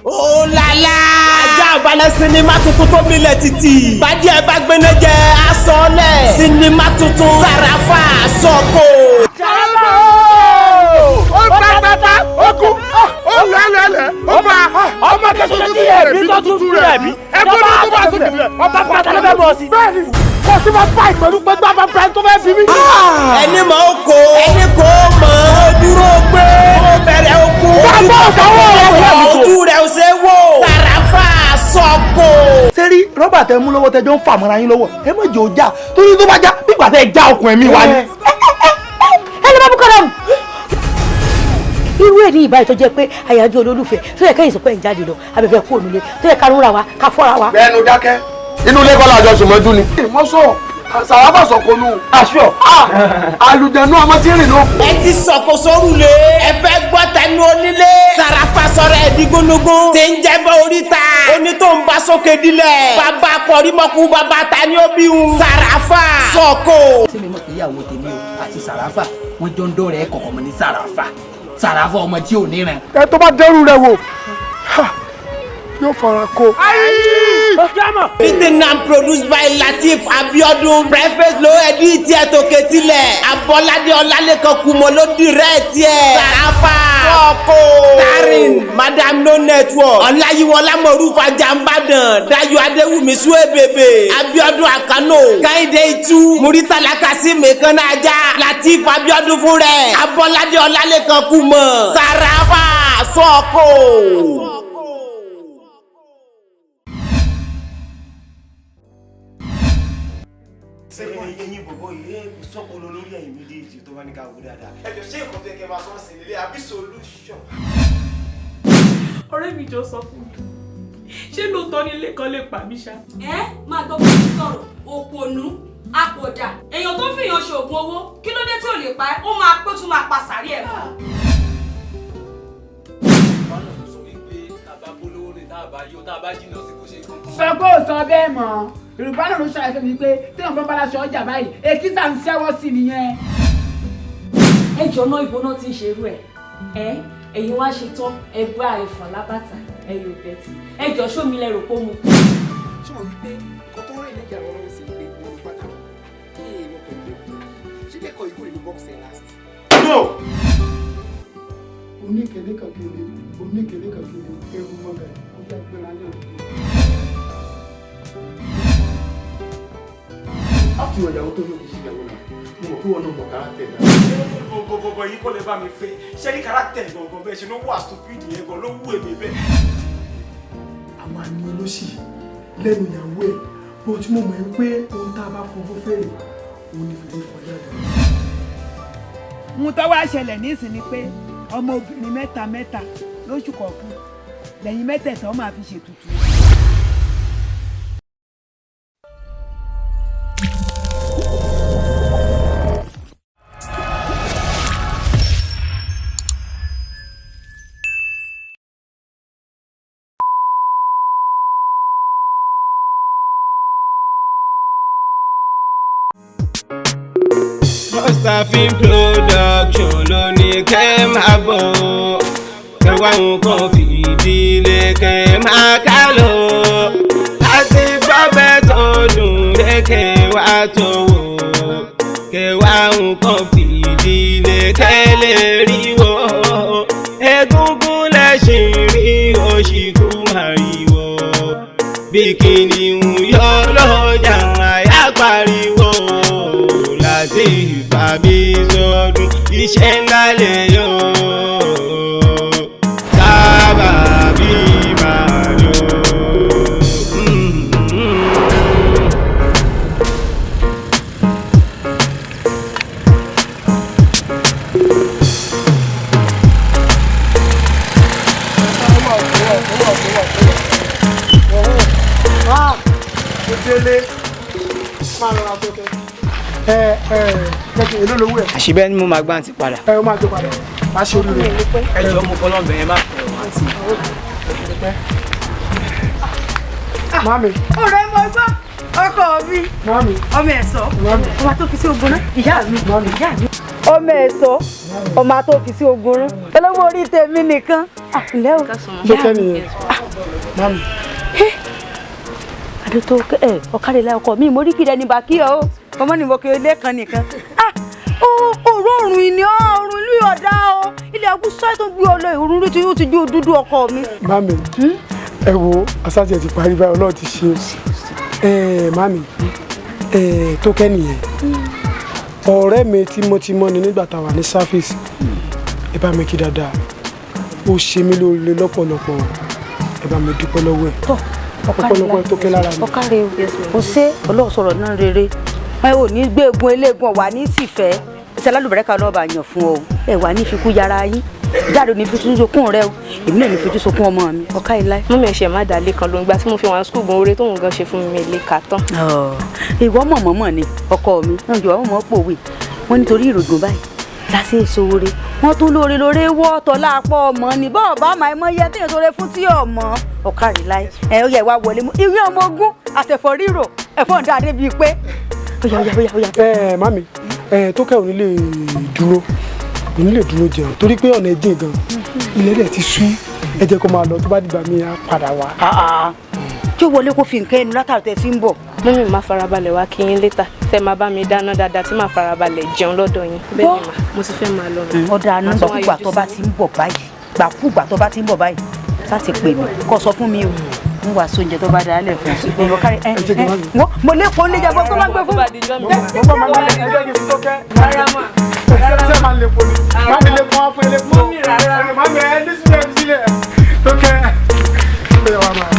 Oh la la! Ajá balẹ̀ sinimá tuntun tó milẹ̀ títì. Bàdí ẹ̀ bá gbéná jẹ asọ́lẹ̀. Sinimá tuntun Sàràfà Sọ́kò. Sàràfà ó pátápátá ó kú ó lẹ́lẹ́lẹ́ ó máa ọmọ kẹsàn-án tí yẹ bí tó tutù rẹ̀ bí. Ẹgbẹ́ ní tó bá tutù rẹ̀ ọba pátá ló fẹ́ bọ̀ sí. Bẹ́ẹ̀ni kò sí ma bá ìpẹ̀lú pé gbàgbà bẹ́ẹ̀ tó fẹ́ fi mí. Ẹni mọ̀ ó kó ẹni kò mọ̀ ó dúró gbé ó bẹ̀rẹ̀ ó kú. Gbàgbọ́ ọ̀gáwọ̀ ojú rẹ̀ ò ṣe wò. Sàràfà Sọ́kò. Sẹ́rí rọ́bà tẹ mú lọ́wọ́ tẹjọ́ ń fà mọ́ra yín lọ́wọ́ ẹ má jẹ́ ó já torí tó bá já bí ìgbà tẹ já okùn ẹ̀mí wa ni. Ẹ lọ bá bú kọ́dọ̀ mu. Irú ẹ̀ ní ìbáyìí tó jẹ́ pé àyájọ́ olólùfẹ́ tó yẹ kẹ́yìn sọ pé ń jáde lọ abẹ́fẹ́ kú òmìnir tó yẹ ká rúra wa ká fọ́ra wa. Bẹ́ẹ̀nu dákẹ́ inú ilé kọ́lá àjọ sùnmọ́jú ni. Mo sọ Sàràfà Sọ́kò nù. Aṣọ àlùjẹ̀nu ọmọ tí ń rìn lóko. Ẹ ti sọ̀kò sórùlé ẹ fẹ́ gbọ́ tẹnu onílé. Sàràfà sọ̀rọ̀ ẹ̀dí gbónúgbón tí ń jẹ́ bọ́ oríta. Oní tó ń bá sókè dílẹ̀. Bàbá kọ̀rímọ́kú bàbá ta ni ó bí un. Sàràfà Sọ́kò. Ṣé mi mọ̀ pé ìyàwó tèmi o àti Sàràfà wọ́n jọ ń dọ̀rẹ́ kọ̀ọ̀kan mọ́ ní Sàràfà ọmọ tí ò níran. Ẹ tó bá dẹ́rù rẹ̀ wò yóò fara kó. Written and produced by Lateef Abiodun. Preface ló edit ẹ̀ tó ketílẹ̀. Abọ́ládé Ọlálékan Kúmọ̀ ló direct ẹ̀. Sàràfà Sọ́kò. Starring Madam No Network. Ọláyíwọlá Mọ̀rúfà Jàmbádàn. Dayọ̀ Adéwùmí Suebebe. Abiodun Akano. Káyìndé Itú. Muritala Kasim Èkánná Ajá. Lateef Abiodun fún rẹ̀. Abọ́ládé Ọlálékan Kúmọ̀. Sàràfà Sọ́kò. Ẹ̀yin bọ̀bọ̀ yìí kò sọ́kòlò lórí ẹ̀yin méjèèjì tó bá ní ká wò dáadáa. Ẹjọ́ ṣé nǹkan tó yẹ kẹ́ máa sọ sí nílé àbí solution. Ọ̀rẹ́ mi jọ sọ fún mi ṣé lóòótọ́ ní ilé kan lè pa mí ṣá. Máa gbọ́ bó ti sọ̀rọ̀ òpònú àpòdà èèyàn tó fìyàn ṣoògùn owó kí ló dé tí ò lè pa ẹ́ ó máa pé tún máa pa sàárì ẹ̀ mọ́. sọ wípé tàbá polówó ni tàbá yóò tàbá jìnnà sí kò ṣe é kankan. Sọ pé ò sọ bẹ́ẹ̀ mọ́ Yorùbá náà ló ṣàlàyé fún mi pé tí wọn bá láṣọ ọjà báyìí èkìtà ń ṣẹ́wọ́ sí nìyẹn. Ẹ jọ náà ibo náà ti ń ṣerú ẹ̀ ẹ̀yin wá ṣe tán ẹgbẹ́ àìfọ̀n lábàtà ẹ̀yìn òbẹ̀tì ẹ jọ sómi lẹ́rù kó mu. ṣé mo rí pé nǹkan tó ń rìn lẹ́jà ọ̀rọ̀ sí pé mo ní pátá kí èèyàn kò lè kú ṣé kẹ́kọ̀ọ́ ìkó ìlú bọ́ọ̀sì last. No. Oníkèlé kan kiri ewu mọ́gà ó yá gbéra lé òkú. Àti ìyàwó tó lóbi sí ìyàwó náà mo mọ̀ pé wọn náà mọ̀ kárátẹ̀ náà. Bọ̀bọ̀ yìí kò lè bá mi fẹ́ ṣé ní kárátẹ̀ gangan bẹ́ẹ̀ ṣe ló wà stupid yẹn gan ló wú èmi bẹ́ẹ̀. A máa ní olóṣì lẹ́nu ìyàwó ẹ̀ bó tí mo mọ̀ ẹ́ pé ohun tá a bá fọwọ́ fèrè òun ni fèrè fọ́ jáde. Mo tọ́ wá ṣẹlẹ̀ nísìnyí pé ọmọ obìnrin mẹ́ta lóṣù kọ̀ọ̀kan lẹ́yìn mẹ́tẹ̀ẹ̀ta ó máa fi ṣètùtù. Mustafin production ló ní kẹ́ máa bọ̀ kẹwàá nǹkan fìdílé kẹ́ máa ká lọ láti gbọ́bẹ̀ tó dùn lẹ́kẹ̀ wá tó wò kẹwàá nǹkan fìdílé kẹ́ lè rí wò egungun lẹ́sìn rí òṣìkú màrìwò bí kìnìún yọ lọ́jà àyà pariwo láti ìfàbí sọdún iṣẹ́ ńlá lè yọ sábà bí máa yọ. Èló lówó ẹ̀. Àṣìbẹ́ ni mo máa gbá àǹtí padà. Ó máa gbé padà má ṣe olúre. Ẹ jọ̀ọ́ mo fọlọ́bẹ̀ yẹn má pẹ́ wọ́n àǹtí. Mami. Ọ̀rẹ́ mo gbọ́ ọkọ mi. Mami. Ọmọ ẹ̀sọ́. Ọmọ tó fi sí ogun rán. Ìyá mi. Mami. Ọmọ ẹ̀sọ́. Ọmọ tó fi sí ogun rán. Olówó orí tèmi nìkan. ǹlẹ́ o. tó kẹ́ nìyẹn. mami. àdótó ọ̀kadìlá ọkọ mi mo rí kí ẹni bá kí ọ ọmọ ni mo kí ilé kan nìkan. òró òrùn ìní ọrùn ìlú ọ̀dá o ilé agúsá tó gbé ọ lọ ìrún rí tí yóò ti jó dúdú ọkọ mi. mami ẹ wo asájẹ ti parí báyìí Ọlọ́run ti ṣe mami tó kẹ́ nìyẹn ọ̀rẹ́ mi tímọ́tímọ́ ni nígbà tá a wà ní sáfíìsì ẹ bá mi kí dáadáa ó ṣe mí lóore lọ́pọ̀lọpọ̀ ẹ bá mi dúpẹ́ lọ́wọ́ ẹ̀ ọ̀pọ̀lọpọ̀ tó kẹ́ lára mi. ọ̀kàrẹ̀ o ṣe Ọlọ́run sọ̀rọ̀ náà rere wọn ò ní gbé egun eléegun wà ní tìfẹ́ ṣe lálùbẹ̀rẹ̀ká náà bá yàn fún ọ ẹ wà ní fikú yàrá yín jáde ní fojú sokún rẹ o èmi náà ní fojú sokún ọmọ mi ọ̀ká ilá. mú mi ẹ̀ṣẹ̀ má dalé kan lóńgbà tí mo fi wọn skul gan oore tóun gan ṣe fún mi lè kà tán. ìwọ mọ̀mọ́mọ́ ni ọkọ mi náà jọ àwọn ọmọ pòwe wọn nítorí ìrògùn báyìí láti èso oore wọn tún lóore wọ́ ọ̀tọ̀ láàpọ̀ ọmọ ní bọ́ọ̀bá máa mọ iye téèyàn tó rẹ fún tí ọmọ ọ̀ká rí láì ó yẹ wá wọlé mú ìwé ọmọ ogun àtẹ̀fọ́ ríro ẹ̀fọ́ ń dáadé bíi pé. mami tó kẹ́ òní lè dúró jẹun torí pé ọ̀nà ẹ̀jẹ̀ gan ilẹ̀ rẹ̀ ti sú ẹ jẹ́ kó máa lọ tó bá dìgbà mi á padà wá. tí ó wọlé kó fi nǹkan ẹnu látàrí tẹ̀ sí ń bọ̀. mọ́mí máa farabalẹ̀ wá kí yín létà tẹ́ máa bá mi dáná dáadáa tí máa farabalẹ̀ jẹun lọ́dọ̀ yín bẹ́ẹ̀ ni mo ti fẹ́ máa lọ. ọ̀dà àná gbàkúgbà tó bá ti ń bọ̀ báyìí gbàkúgbà tó bá ti ń bọ̀ báyìí sáti pè mí kó sọ fún mi o ń wá sóúnjẹ tó bá dáa lẹ̀ fún un ìgbìmọ̀ kárí wọ́n mo lè kó níjà bó tó máa ń gbé fún mi. ṣé máa lè fò ní máa mi lè fún wa fún ilé fún ọ máa mi ẹ ní sílẹ̀ tó kẹ́ ẹ wà máa.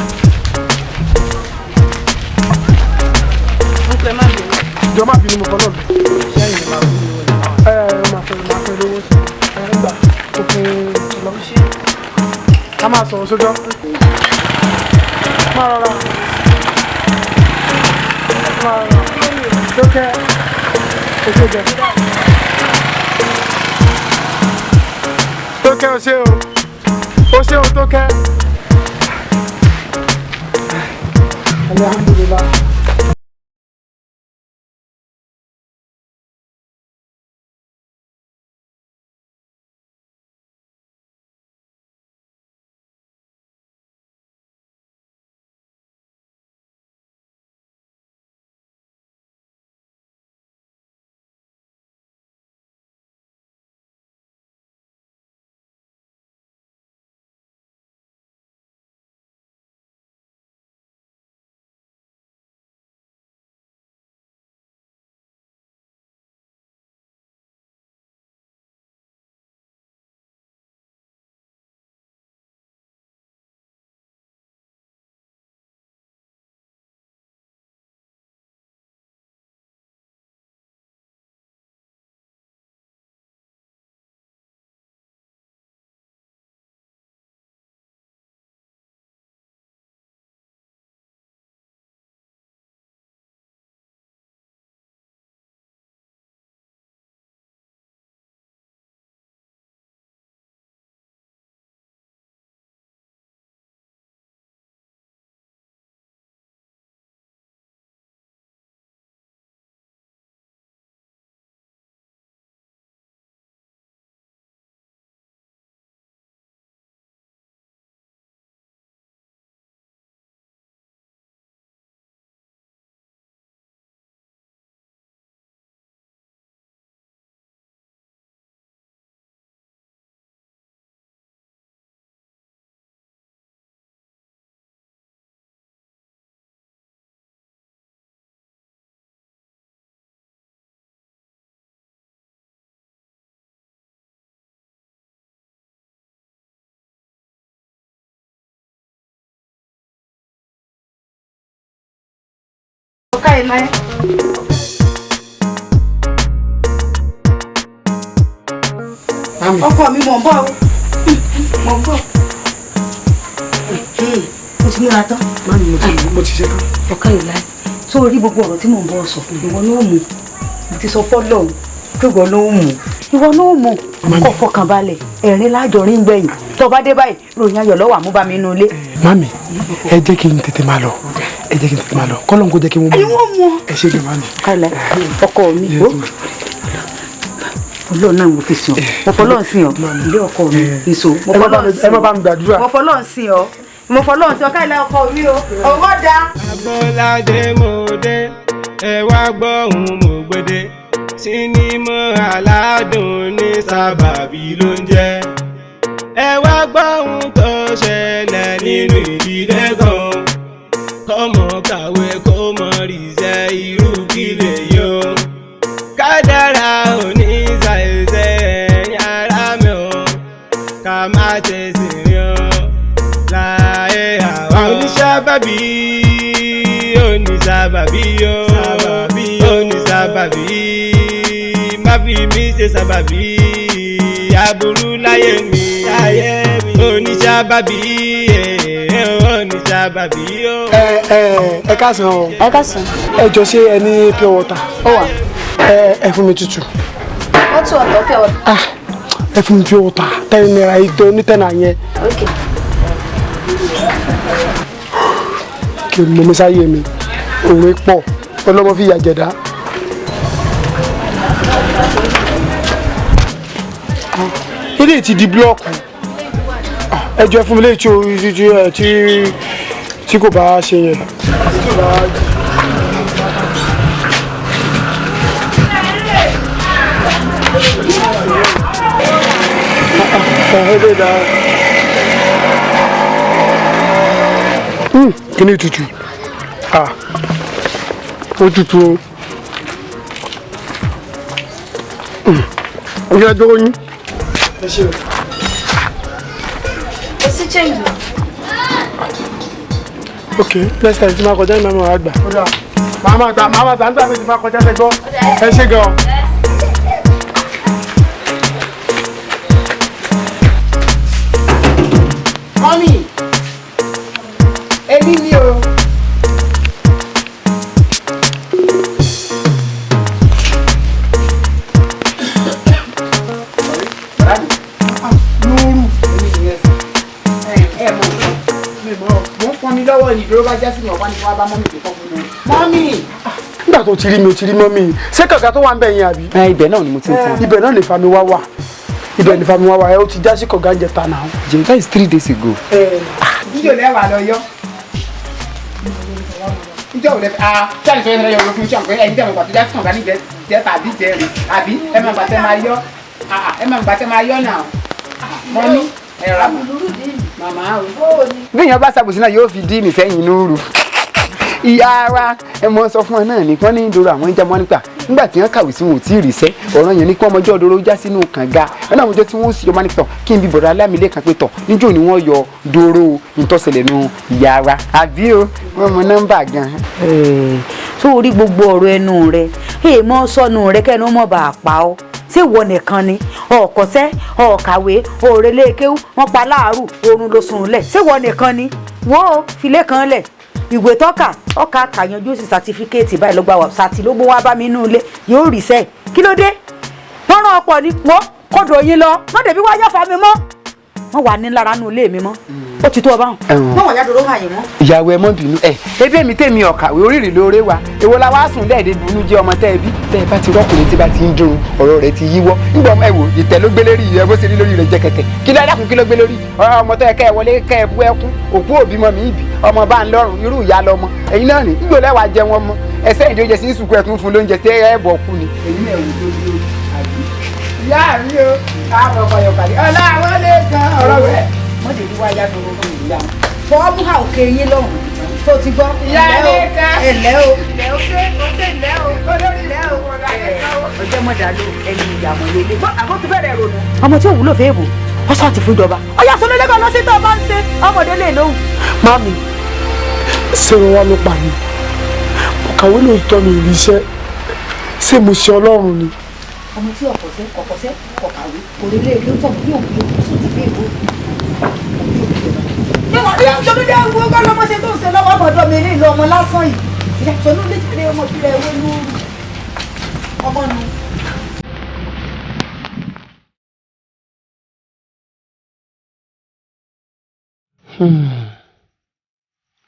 jọ máa bínú mo kọ́ lọ́dún. sẹ́yìn ni máa fún mi lówó. máa fẹ́ lówó sí gbà ó fún lọ. ká máa sọ̀rọ̀ sójọ́. máa rọra. tó kẹ́ oṣù jẹ. tó kẹ́ o ṣe o tó kẹ́. alhamdulillah. Káyé máa ọkọ mi mọ̀ ń bọ̀ mọ̀ ń bọ̀. mo ti múra tán. má ní mo ti ṣe tán. ọ̀ká yìí láì tó rí gbogbo ọ̀rọ̀ tí mò ń bọ̀ sọ ìwọ náà mú mo ti sọ fọ́lọ́ pé ìwọ náà mú ìwọ náà mú kọ́ fọkàn balẹ̀ ẹ̀rín lájọrin gbẹ̀yìn tó bá dé báyìí ròyìn ayọ̀ lọ́wọ́ àmúbá mi inú ilé. mami ẹ jẹ́ kí n tètè máa lọ kọ́lọ́n kó jẹ́ kí n mú ẹ ṣe jọ mami. kálẹ̀ ọkọ mi ó Ọlọ́run náà mo fi sìn ọ́. Mo fọlọ́run sìn ọ́. Ilé ọkọ mi èso. Mo fọlọ́run sìn ọ́. Ẹ má bá mi gbàdúrà. Mo fọlọ́run sìn ọ́. Mo fọlọ́run sìn ọ́ káìlá ọkọ mi o. Ọwọ́ da. Abọ́ládé mòde ẹ wá gbọ́ ohun mògbédé sinimá aládùn ní sábàbí ló ń jẹ́ ẹ wá gbọ́ ohun tó ṣẹlẹ̀ nínú ìdílé kan kọ́mọ kàwé kó mọ rìṣẹ́ irú kí lè yọ kádàrá òní ṣàìṣẹ́ yàrá mi ò ká má tẹ̀sí rí ọ láyé àwọn oníṣàbàbí oníṣàbàbí oníṣàbàbí má fi mí ṣe ṣàbàbí aburú láyé mi oníṣàbàbí oníṣàbàbí. Ẹ káàsán o. Ẹ káàsán. Ẹ jọ ṣé ẹ ní pure water. Ó wà. Ẹ fún mi tútù. Ó tún ọ̀tọ̀ pure water. Ẹ fún mi pure water 10 naira ìtọ́ ní 10 naira yẹn. Okay. Kí ni mo sáyé mi òwe pọ̀ ọlọ́mọ fi yàjẹ̀dá. Ilé ti di búlọ́ọ̀kù ẹjọ́ ẹ fún mi léyìí tí kò bá ṣe yẹn. Kí ni tutù? Ó tutù o. Ó yẹ dúró yín. Ẹ ṣe o. Ó sì change. Ok, next time tí máa kọjá ní màmá àgbà. Màmá àgbà nígbà tí máa kọjá fẹ́ gbọ́. Ẹ ṣe gan. Mọ́mì, èmi ni o. Lọ́wọ́ ni ìdúró bá jásí ní ọ̀pá ní wọ́n bá mọ́mì tó kọ́ fún mi. Mọ́mì! Nígbà tó ti rí mi ò ti rí mọ́mì. Ṣé kàkà tó wà ń bẹ̀ yẹn àbí? Ibẹ̀ náà ni mo ti ń fún. Ibẹ̀ náà lè fa mi wá wà. Ibẹ̀ lè fa mi wá wà. Ẹ ó ti já sí kọ̀gá ń jẹ ta náà. Jimita is 3 days ago. Díjò lẹ́wà lọ yọ. Ìjọ ò lẹ ṣáà ní sọ yẹn lọ fún ṣọ́ọ̀kọ́ ẹ̀yìn tẹ̀wọ̀n pàtó já sí kọ̀gá ní jẹ tàbí jẹ rè àbí ẹ máa gbàtẹ́ máa yọ. Ẹ máa gbàtẹ́ máa yọ náà. Mọ́mí ẹ̀rọ àmọ́. Màmá o. Bí èèyàn bá ṣàbòsí náà yóò fi dí mi sẹ́yìn lóru. Ìyá wa ẹ mọ sọ fún ẹ náà ní wọ́n ní ìdòrò àwọn ìjà mọ́ nípa nígbà tí wọ́n kàwé sí wọn ò tí ì ríṣẹ́ ọ̀ràn yẹn ní kí wọ́n mọjọ́ òdòrò já sínú kànga ẹ náà mọjọ́ tí wọ́n sì yọ máa ní tọ̀ kí n bí bọ̀dọ̀ alámìlẹ̀ kan pé tọ̀ níjó ni wọ́n yọ dòrò ìtọ́sẹ̀lẹ̀ nu ìyá wa àbí o wọ́n mọ nọ́mbà gan. Tó o rí gbogbo ọ̀rọ̀ ẹnu rẹ èèmọ̀ sọnù rẹ kẹ́nu mọ̀ bá a pa ọ́ ṣé ìwọ nìkan ni ọ̀kọ́sẹ́ ọ̀kàwé òrèlékéwú wọn pa láàrú oorun ló sùn lẹ̀ ṣé ìwọ nìkan ni wọ́n filé kan lẹ̀ ìwé tọ́ka ọkà kàyanjú sí sátífíkẹ́ẹ̀tì báyìí ló gba wà sátì ló gbó wá bá mi inú ilé yóò rí sẹ́ẹ̀ kí ló dé wọ́n rán ọ̀pọ̀ ní wọ́n kọ́dọ̀ yín lọ wọ́n dẹ̀bí wáyà fa mi mọ́ wọ́n wà ní lára nù ilé mi mọ́ ó ti tó ọ báwọn wọ́n wọ̀ yàtọ̀ ló hàn yín mọ́. Ìyàwó ẹ mọ́ bínú ebi èmi tèmi ọ̀kàwé oríire lóore wa èwo la wá sùn lẹ́ẹ̀dẹ́ bunú jẹ́ ọmọ tẹ́ ẹ bí tẹ́ ẹ bá ti rọ́kùnrin tí bá ti ń dùn ọ̀rọ̀ rẹ̀ ti yíwọ́ nígbà ọmọ ẹ wò ìtẹ́ ló gbé lórí ẹ bó ṣe rí lórí rẹ̀ jẹ́kẹ̀tẹ̀ kí ló dákun kí ló gbé lórí ọmọ tó yẹ kẹ́ ẹ wọlé kẹ́ ẹ bú ẹkún òkú òbí mọ́ mi ìbí ọmọ bá ń lọ́rùn irú ìyá lọ́mọ ẹ̀yin náà ní nígbò lẹ́wà jẹ wọn mọ́ ẹsẹ̀ ìdí oúnjẹ sí ìsùnkú ẹ̀tún fún lóúnjẹ tẹ́ ẹ bọ̀ kú ni. Èyí náà wù tó dúró àbí. Ìyá mi o, káàmọ̀ ọkọ̀ yọ̀kàlẹ̀. Ọlá àwọn lè kan ọ̀rọ̀ rẹ̀. Wọ́n lè fi wá yá gbogbo fún ìyá wọn. fọwọ́ mú ha òkè yín lọ́hùn tó ti gbọ́. Ìyá ilé ká. Ẹ̀lẹ́ o. Ilẹ̀ òkè òkè ilẹ̀ o. Olórí ilẹ̀ o. Ọjọ́ mọ̀dà ló ẹni ìyàmọ̀ lélẹ̀. Àbọ̀ ti bẹ̀rẹ̀ ronú. Ọmọ tí ò wúlò fẹ́ èbò wọ́n sọ àti fún ìjọba. Ọyá sọ lélẹ́gàn lọ sí tó bá ń ṣe ọmọdé lè lóhùn. Mami, ṣé wọn wá ló pa mi? Mo kàwé lóòótọ́ mi rí iṣẹ́. Ṣé mo ṣe Ọlọ́run ni? Ọmọ tí ọ̀kọ̀ṣẹ́ kọ̀kàwé kò lè lé ló tọ̀mù ní òkú sùn ti fẹ́ èbò. Ìyá ìjọba dé wo gbọ́ lọ́mọ ṣe tó ń ṣe lọ́wọ́ ọmọdé mi ní ìlú ọmọ lásán yìí. Ìyá ìṣòro lè jẹ́ ọmọ tí ẹ wé lóru. Ọmọ nu.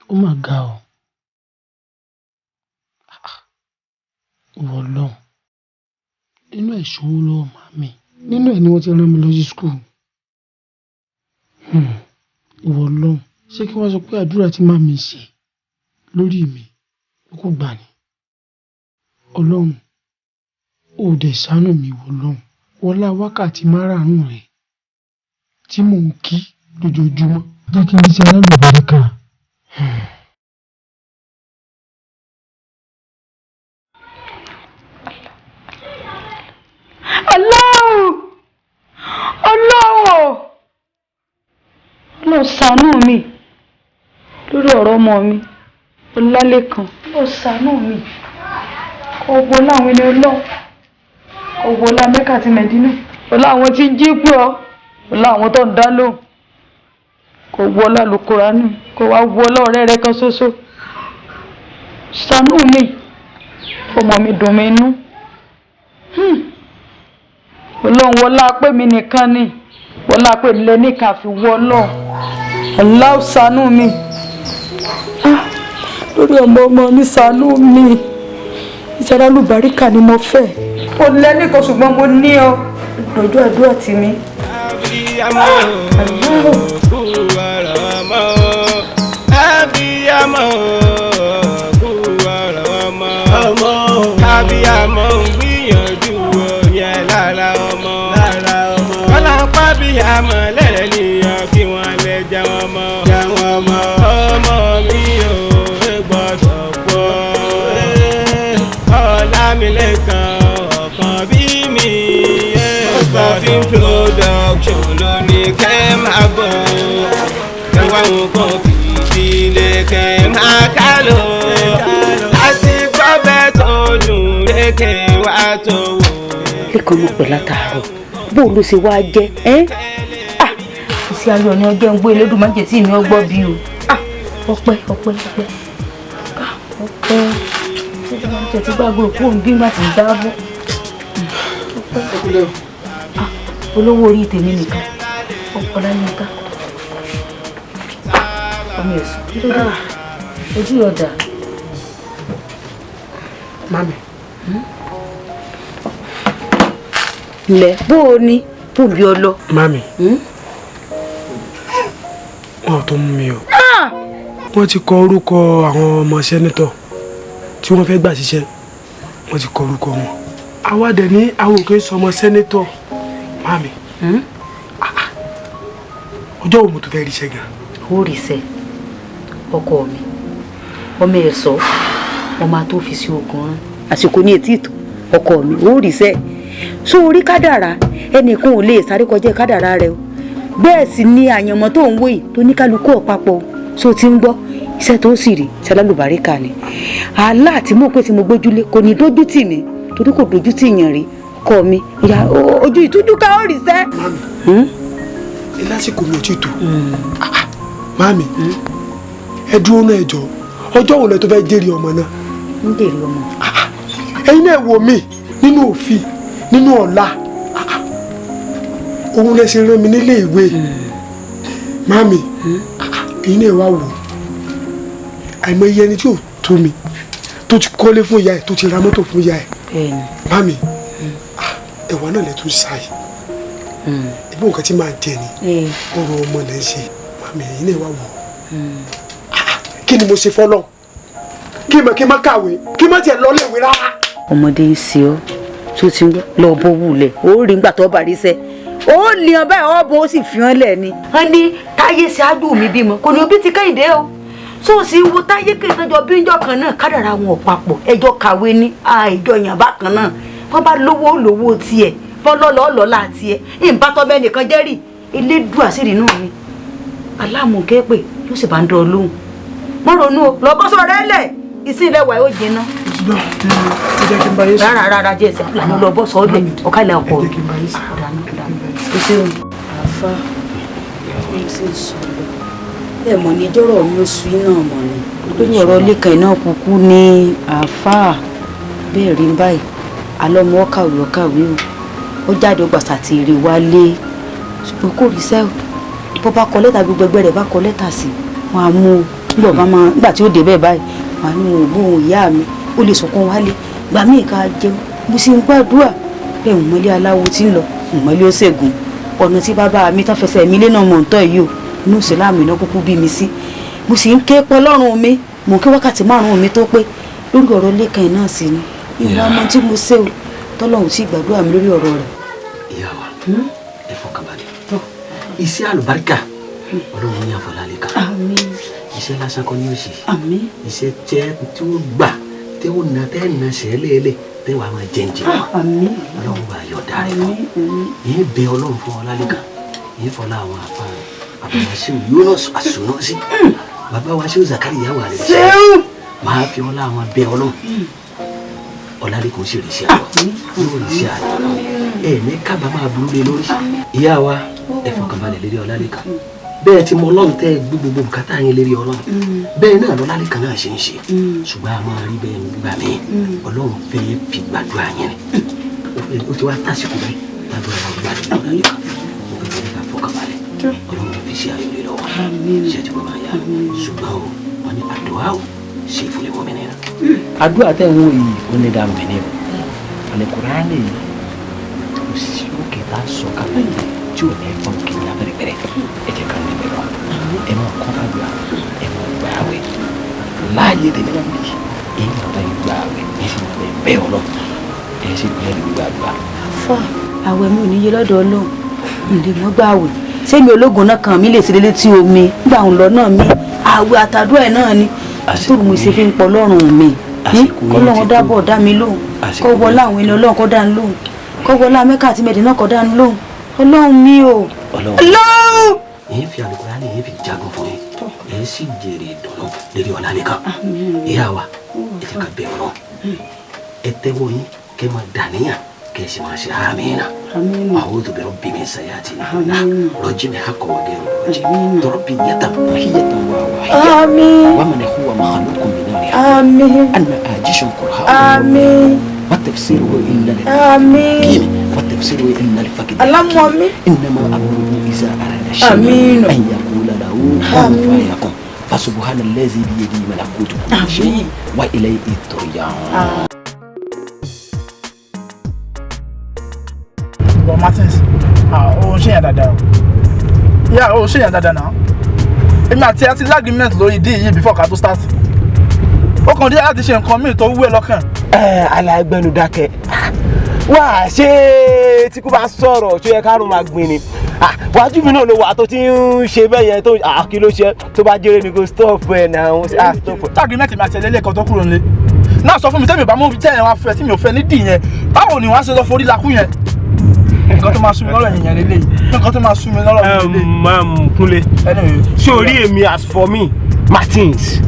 Ó mà ga ọ́. Ìwọ Ọlọ́run, nínú ẹ̀ ṣòwò lọ́wọ́ màmí nínú ẹ̀ ni wọ́n ti rán mi lọ sí skul. Ìwọ Ọlọ́run ṣé kí wọ́n sọ pé àdúrà tí màmí ṣe lórí mi ó kò gbà ní. Ọlọ́run ó dẹ̀ ṣàánú mi ìwọ Ọlọ́run wọlá wákàtí márààrún rẹ̀ tí mò ń kí lójoojúmọ́ jẹ́ kí n ṣe alálùbáríkà. Ọlọ́run ṣàánú mi lórí ọ̀rọ̀ ọmọ mi Ọlálékan. Ọlọ́run ṣàánú mi ọgbọ́n láwọn ilé Ọlọ́run ọgbọ́n lá Mẹ́kà àti Mẹ́dínà ọlá àwọn tí ń jí pé ọ ọlá àwọn tó ń dá lóhùn kò wọ ọlá Al-Kùránì kò wá wọ ọlá ọ̀rẹ́ rẹ kan ṣoṣo. Ṣàánú mi ọmọ mi dùn mí inú. Ọlọ́run wọlá pé mi nìkan ni wọlá pé ilẹ̀ nìkan fi wọ Ọlọ́run. Allah ṣàánú mi lórí ọmọ mi ṣàánú mi ìṣẹ́ra lùbáríkà ni mo fẹ́. Ó lẹ́nìkan ṣùgbọ́n mo ní ọ lọ́jọ́ àdúrà tì mí. Abiyamọ gbìyànjú yẹn lára ọmọ. Ọlọ́pàá abiyamọ lẹ́rẹ̀ nìyàn kí wọ́n lè jẹ wọn mọ́. Ọmọ mi ò gbọ́dọ̀ pọ̀. Ọlámilékan ọ̀kan bí mi. Stuffing production ló ní kẹ́ máa bọ̀. Ẹ̀wá wọn kàn fìdílé kẹ́ máa ká lọ. Àti gbọ́bẹ̀ tó dùn lékè wá tó wò. Lékan mo pè látàárọ̀ bó ló ṣe wá jẹ́ iṣẹ́ ayọ̀ ni ọjọ́ ń gbé Elédùmarè tí mi ò gbọ́ bí o. Ọpẹ́ tí gbàgbé òkú òun bí má ti ń dáàbò. Olówó orí tèmi nìkan Ọlálékan ọmọ ẹ̀sùn kí ló dé ojú ọ̀dà. Mami. Lẹ̀ bó o ní pòlì ọlọ. Mami. Wọn ò tó mú mi o. Wọ́n ti kọ orúkọ àwọn ọmọ sẹ́nitọ̀ tí wọ́n fẹ́ gbà ṣiṣẹ́. Wọ́n ti kọ orúkọ wọn. Àwa dẹ̀ ní àwọn òkè sọmọ sẹ́nitọ̀. Mami. Ọjọ́ wo mo tó fẹ́ ríṣẹ́ gan? Ó ríṣẹ́ ọkọ mi ọmọ ẹ̀ sọ ọmọ tó fi sí ogun rán àsìkò ní etí ìtò ọkọ mi ó ríṣẹ́ sórí kádàrá ẹnìkan ò lè sáré kọjá kádàrá rẹ o bẹ́ẹ̀ sì ni àyànmọ́ tó ń wò yìí tó ní kálukú ọ̀pápọ̀ so ti ń gbọ́ iṣẹ́ tó sì rí ṣálálùbáríkà ni àlá àti mọ̀ pé tí mo gbójúlé kò ní dójú tì mí torí kò dójú tì yàn rí ọkọ mi ìyá ojú ìtújú ká ó ríṣẹ́. Mami lásìkò mi ò tí tó Mami ẹ dúró náà ẹ jọ ọjọ́ wo lẹ tó fẹ́ jèrè ọmọ náà. ń jèrè ọmọ. ẹ̀yin náà wò mí nínú òfin nínú ọ̀la òun lẹ ṣe rán mi nílé ìwé Mami ẹ̀yin náà wá wò àìmọye ẹni tí ò tó mi tó ti kọ́lé fún ìyá ẹ̀ tó ti ra mọ́tò fún ìyá ẹ̀ Mami ẹ̀wọ̀n náà lẹ tún ṣáì ibi nǹkan tí máa jẹ ni ọ̀rọ̀ ọmọ lẹ ń ṣe Mami ẹ̀yin náà wá wò kí ni mo ṣe fọlọ kí n má kàwé kí n má tiẹ̀ lọ léèwé rárá. ọmọdé ń ṣe ọ tó ti lọ bó wulẹ̀ ó rí nígbà tó bá rí sẹ́ ó lè hàn báyìí ọ̀bùn ó sì fi hàn lẹ̀ ni. wọ́n ní táyé ṣáájú mi bímọ kò ní òbí ti Kẹ́hìndé o tó sì wo táyé kẹsànjọ bíjọ kan náà kádàrá wọn ò papọ̀ ẹjọ́ kàwé ní àìjọ yànbá kan náà wọ́n bá lówó tiẹ̀ bọ́lọ́lọ́ọ̀lọ́lá tiẹ̀ ìbátọ́ bẹ́ẹ̀ nìkan jẹ́rìí elédùn àṣírí náà ni aláàmúkẹ́ pé yóò sì bá ń dán ọ lóhùn mo ronú o lọ bọ́ sọ̀rọ̀ rẹ lẹ̀ ìsìn ilẹ̀ wà ó jiná. rárá jẹ́ ẹsẹ̀ lànà lọ bọ́ sọ̀rọ̀ lẹ̀ ọ̀ká ilẹ̀ ọkọ̀ rẹ̀. àfa ẹ̀ ti sọ̀rọ̀ ẹ̀ mọ̀ ní dọ́rọ̀ mi oṣù iná mọ̀ ni lórí ọ̀rọ̀ Lékan iná kúkú ní àfa bẹ́ẹ̀ rí báyìí alọ́mọ ọ̀kàwé o ó jáde ó gbàsà tí èrè wálé ṣùgbọ́n kò rí sẹ́ẹ̀ bó bá kọ lẹ́tà gbogbo ẹgbẹ́ rẹ̀ bá kọ lẹ́tà sí wọn á mú un nígbà tí ó dé bẹ́ẹ̀ báyìí wọn á ní òògùn ìyá mi ó lè sọ̀kan wálé gbà mí ká jẹun mo sì ń gbàdúrà bẹ́ẹ̀ ń mọ́lé aláwo tí ń lọ ń mọ́lé ó ṣègùn ọ̀nà tí bàbá mi tán fẹsẹ̀ mi lé náà mọ̀ ń tọ́ yìí o inú ìsìlámù iná kúkú bí mi sí mo sì ń ké pọ́ lọ́rùn mi mo kí wákàtí 5 mi tó pé lórí ọ̀rọ̀ lẹ́kàn náà sí ni ìwà ọmọ tí mo ṣe o tọ́lọ́hún sì gbàdúrà mi lórí ọ̀rọ̀ rẹ̀. ìyá wa ẹ fọkànbalẹ̀ iṣẹ́ àlùbáríkà ọlọ́run ní àfọlálẹ́ kan iṣẹ́ lásán kọ́ ní òsì iṣẹ́ tẹ́ tí ó gbà tẹ́ ó na tẹ́ na sẹ́lẹ̀ẹ́lẹ̀ tẹ́ wàá máa jẹ́ǹjẹ́ wọn ọlọ́run bá yọ̀ dáre fún yìí bẹ ọlọ́run fún ọlálẹ́ kan yìí fọlá àwọn àfa àbàwàṣẹ́wò Yunus àsùnọ́sí bàbá wa ṣé Zakariya wà rẹ̀ ṣe máa fi ọlá àwọn bẹ ọlọ́run ọlálẹ́ kan ṣe rìṣẹ́ àlọ́ yóò rìṣẹ́ àlọ́ ní kábàámọ̀ aburú lé lórí ìyá wa ẹ fọkànbalẹ̀ lérí ọlálẹ́ kan bẹ́ẹ̀ tí mo ọlọ́run tẹ́ gbogbo bùkátà yẹn lérí ọlọ́run bẹ́ẹ̀ náà lọ́lálẹ́ kan náà ṣe ń ṣe ṣùgbọ́n a máa rí bẹ́ẹ̀ nígbà míì ọlọ́run fẹ́ fi gbàdúrà yẹn ni ó ti wá tásìkò bẹ́ẹ̀ gbàdúrà wa gbàdúrà ọlálẹ́ kan ó fi tẹ́lẹ̀ ká fọkànbalẹ̀ ọlọ́run fi ṣe ayọ̀ lé lọ́wọ́ ṣe ti bọ́ máa yá ṣùgbọ́n o wọ́n ní àdúrà o ṣe ìfúnlẹ̀ mọ́ mi nìyẹn. àdúrà tẹ̀ ń wò yìí ó ní dáa mẹ́ni o Àlùkùránì kò sí òkè tá a sọ kalẹ̀ tí ò ní ẹ̀fọn kìíní abẹ́rẹ́bẹ́rẹ́ ẹ jẹ́ ká níbẹ̀ lọ ẹ máa kọ́ àdúrà ẹ máa gbà àwẹ̀ láàyè tẹ̀lé náà bí èyí máa bá yín gbà àwẹ̀ ẹ sì máa bẹ́ẹ̀ ọlọ́ ẹ sì gbìyànjú gbígbà àdúrà. fún àwẹ̀ mi ò ní yé lọ́dọ̀ Ọlọ́run ìlè mọ́ gbà àwẹ̀ sẹ́mi ológun náà kàn mí lè sílé létí omi gbà ń lọ náà mi àwẹ̀ àtàdúrà ẹ̀ náà ni tó mo ṣe fi ń pọ̀ lọ́rùn mi kọ́lọ́run dábọ̀ dá mi lóhùn kọ́ wọlé àwọn ẹni Ọlọ́run kọ́ dá ń lóhùn kọ́ wọlé Mẹ́kà àti Mẹ́dínà kọ́ dá ń lóhùn Ọlọ́run mi o. Ọlọ́run. èyí fi Àlùkùránì èyí fi jagun fún yín èyí sì jèrè ìdùnnú lérí ọ̀làlẹ́ kan ìyá wa ẹ ti ká bẹ̀ ọ̀rọ̀ ẹ tẹ́wọ́ yín kẹ́ máa dàníyàn kẹ́ ẹ sì máa ṣe àmín أعوذ برب من سيئاتنا رجم حق وغير رجم ربي يتبهية وواحية ومن هو مخلوق من نار أن آجش قرها والتفسير إلا الحكيم والتفسير إلا الفقد إنما أمره إذا أراد شيئا أن يقول له كن فيكون فسبحان الذي بيده ملكوت كل شيء وإليه ترجعون. But Martins, ó ṣe yàn dáadáa o. Yeah, ó ṣe yàn dáadáa náà. Èmi àti ẹ ti lágrímẹ̀t lórí ìdí yìí before ká tó start. Ó kàn dé láti ṣe nǹkan míì tó wú ẹ lọ́kàn. Alágbẹ́nu dákẹ́. Wá ṣé tí kò bá sọ̀rọ̀ tó yẹ kárùn máa gbìn ni. Wájú mi náà ló wà tó ti ń ṣe bẹ́ẹ̀ yẹn tó kí ló ṣe tó bá jẹ́rẹ́ ni kò stop ẹ̀ náà. Lágrímẹ̀t mi àti ẹlẹ́lẹ́kọ̀ọ́ tó kúrò nílé. Náà sọ fún mi tẹ́mi bá mú tẹ́ ẹ̀ wá fẹ́ tí mi ò fẹ́ nídìí yẹn. Báwo ni wọ́n á ṣe lọ forí lakú yẹn? Nǹkan tó máa sún mi lọ́rọ̀ yẹn lélẹ́yìí. Nǹkan tó máa sún mi lọ́rọ̀ yẹn lélẹ́yìí. Kúnlé, sórí èmi as for me, Martins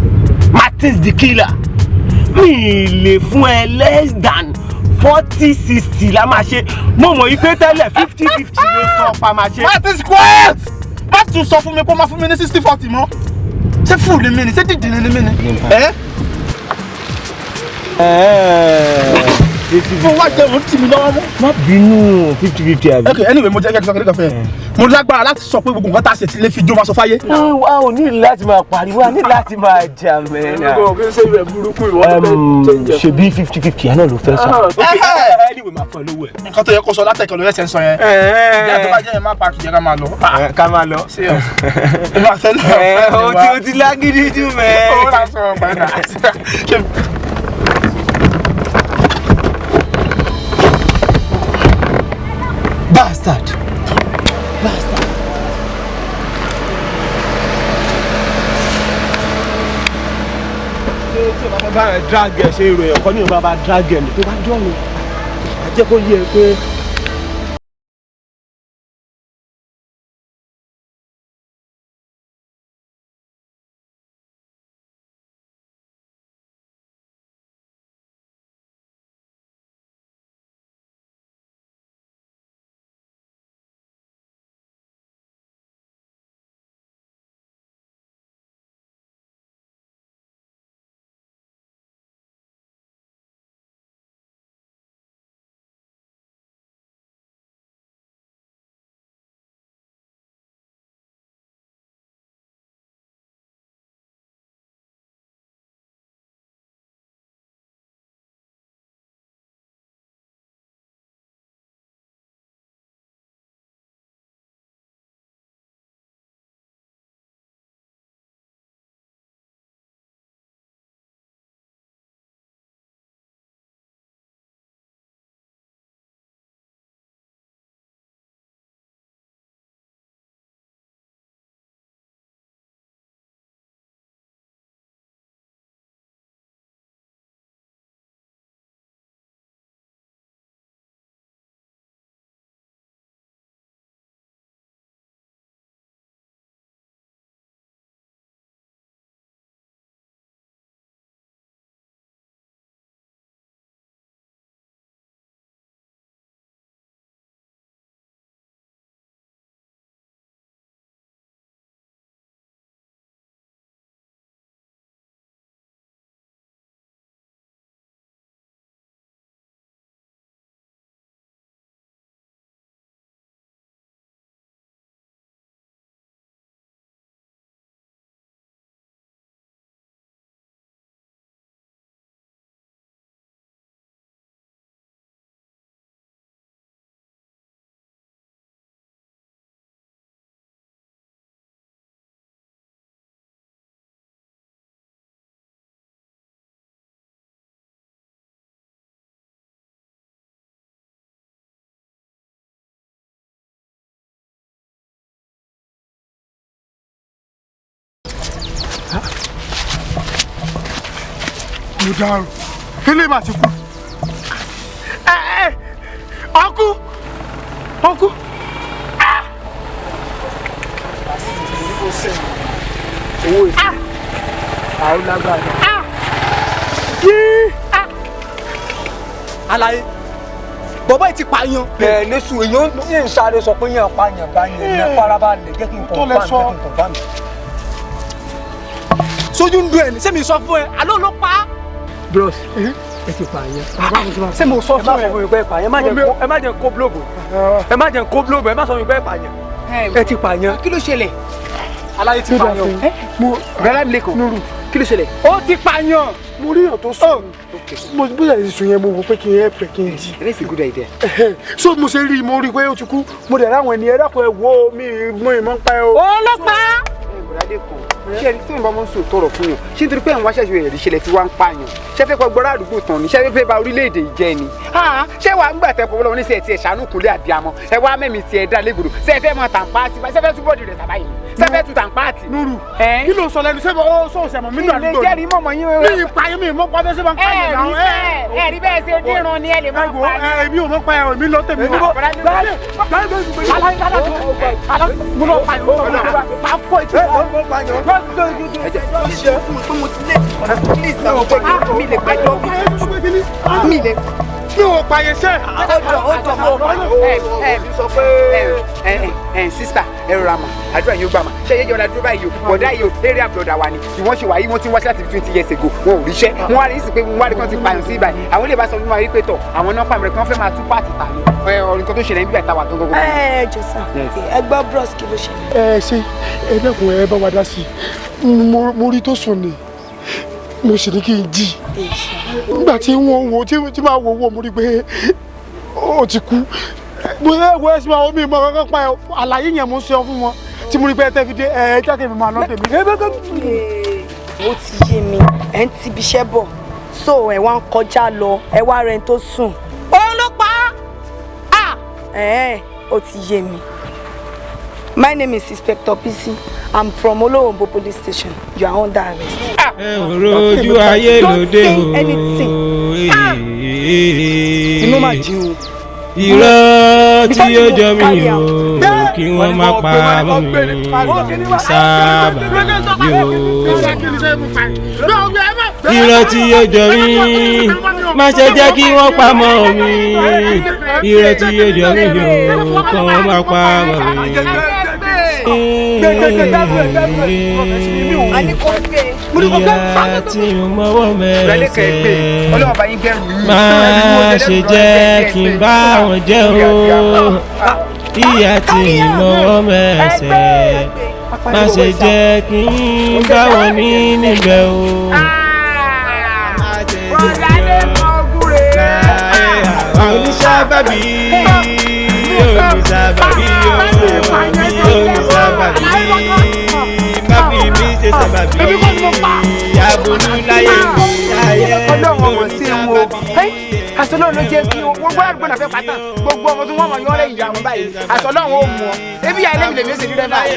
the killer. Mi lè fún ẹ less than 40-60 la máa ṣe. Mo mọ̀ yí pé tẹ́lẹ̀ 50-50 ló sọ pa máa ṣe. Martins quiet! Má tún sọ fún mi kó máa fún mi ní 60-40 mọ́. Ṣé fún mi ni? Ṣé dídì ni mi ni? Mo wá jẹun tí mi lọ́wọ́ mú. Má bínú 50-50 àbí. Okay, anyway, mo jẹ́ kí n sọ mo lágbára láti sọ pé gbogbo nǹkan tá a ṣe ti lè fi jó máa sọ fáyé. Wá ò ní láti máa pariwo, a ní láti máa jà mẹ́rin. Ṣe bí 50-50 náà ló fẹ́ sọ. Anyway, máa fọ lówó ẹ̀. Nǹkan tó yẹ kó sọ látẹ̀kọ̀ ló yẹ ṣe ń sọ yẹn. Ìyá tó bá jẹ́ yẹn má pa kìjẹ́ ká máa lọ. Ká máa lọ. O ti lágídí jù mẹ́. Ó rà sọ ọgbà náà. Bastard. Ṣé bá drag ẹ̀ ṣe ìròyìn ọ̀kan ní ìbá bá drag ẹ̀ ní tó bá dọ̀rùn. Àjẹ́ kó yẹ pé mo dárò kílè má ti kú. ọkú ọkú. owó ìsìn àwọn lágbára. Àlàyé bọ́bọ́ ti pààyàn. bẹ́ẹ̀ lẹ́sù èèyàn sì ń sáré sọ pé yẹn pààyàn báyẹn ní farabalẹ̀ jẹ́ kí n kàn bá mi. sójú ń dún ẹ̀ ní sẹ́mi sọ fún ẹ àlọ́ ló pa á. bros ẹ ti pààyàn. ṣé mo sọ fún ẹ. ẹ má jẹ́ kó blóòbù ẹ má jẹ́ kó blóòbù ẹ má sọ fún mi pé pààyàn. ẹ ti pààyàn. kí ló ṣẹlẹ̀. Àlàyé ti pààyàn. mo bẹ́ẹ̀ mi lẹ́kọ̀ọ́ nuru kí ló ṣẹlẹ̀. ó ti pààyàn. mo rí èèyàn tó sùn mo bóyá ìsùn yẹn mo wò pé kí n help kí n jí. that's a good idea. so mo ṣe rí i mo rí i pé ó ti kú mo dẹ̀ ráwọn ènìyàn dákun ẹ wo mi ìmọ̀ ń pa ẹ o. ọlọ́pàá. ìbùdádé kan ṣé ẹni tí wọn bá mọ sùn tọrọ fún yàn ṣé nítorí pé àwọn aṣáájú ẹ̀rí ṣẹlẹ̀ tí wọ́n ń pààyàn ṣé fẹ́ kọ́ gbọ́dọ̀ àdúgbò tán ni ṣé fẹ́ ba orílẹ̀-èdè ìjẹ́ ni. ṣé wàá ń gbà tẹ́ pọ̀ lọ́wọ́ ní sẹ́ẹ̀ tí ẹ̀ ṣàánú kúnlé àbíamọ ẹ wá mẹ́mi tiẹ̀ dá légbodò ṣé ẹ fẹ́ mọ tàǹpáàtì ṣé fẹ́ túbọ̀dì rẹ̀ tàbá yìí ṣé fẹ́ tú tàǹpáàtì. nuru kí ló sọ lẹ́nu sẹ́fọ̀ ó sọ òsèmọ̀ mi nínú àdúgbò ilé jẹ́rìí mọ̀mọ́ yín mi ìpààyàn mi ìmọ̀ pàdé sẹ́fọ̀ ń pààyàn náà. ẹ rí bẹ́ẹ̀ ṣe dírun ni ẹ lè máa pa. èmi ò mọ̀ pa ẹ̀ mi lọ tẹ̀mí wò. mi ò pààyàn sẹ́. sọ pé sísítà ẹ rọra mà àdúrà yóò gbà mà ṣe yéjọ ọ̀la dúró báyìí o bọ̀dá yìí o eré àbúrọ̀dà wa ni ìwọ́n ṣe wà yìí wọ́n ti ń wá sí láti 20 years ago wọn ò ríṣẹ́ wọn wá rí sí pé wọn wá rí kan ti pààyàn sí ibà àwọn ilé ìbáṣọ fún wa rí pé tọ̀ àwọn náà pàmìlẹ̀ kí wọ́n fẹ́ máa tú pààtì tà ní ọ̀rìn kan tó ṣẹlẹ̀ nígbà táwa tó gbogbo. jọ̀sán ẹ gbọ́ bros kí ló ṣẹlẹ̀. ṣe ẹ dẹ́kun ẹ bá wa dá sí i mo rí tó sùn ni mo sì ní kí n jí nígbà tí wọ́n wo tí máa wo mo rí pé ó ti kú mo ṣe wo ẹsìn àwọn mi mọ kankan pa ẹ àlàyé yẹn mo ń sọ fún wọn tí mo rí pé ẹ tẹ́ fi dé ẹ jáde mi máa lọ tèmi. ó ti yé mi ẹ ń tibi iṣẹ́ bọ̀ so ẹ wá ń kọjá lọ ẹ wá rẹ tó sùn. òun ló pa á. ó ti yé mi. My name is Inspector PC. I'm from Olorombo Police Station. You are under arrest. Rojú ayé lóde o. Inú máa jí o. Irọ́ tí yóò jọ mí o, kí wọ́n má pa mọ́ mi sábà yóò. Irọ́ tí yóò jọ mí, má ṣe jẹ́ kí wọ́n pa mọ́ mi. Irọ́ tí yóò jọ mí o, kí wọ́n má pa mọ́ mi. Ìyá tí mo mọ́wọ́ mẹ́sẹ̀ má ṣe jẹ́ kí n bá wọn jẹ́ o. Ìyá tí mo mọ́wọ́ mẹ́sẹ̀ má ṣe jẹ́ kí n bá wọn ní níbẹ̀ o. Oníṣàbàbí oníṣàbàbí oníṣàbàbí má fi mí ṣe sábàbí àbòlú láyé mi láyé àṣọlọ́run ló jẹ́ kí gbogbo àgbọ̀n náà fẹ́ pátá gbogbo ọmọ tó wọ́n mọ̀ yọ́rẹ́ ìyá wọn báyìí àṣọlọ́run ó mú ọ ebi yà ilé mi lè mí sì rí rẹ báyìí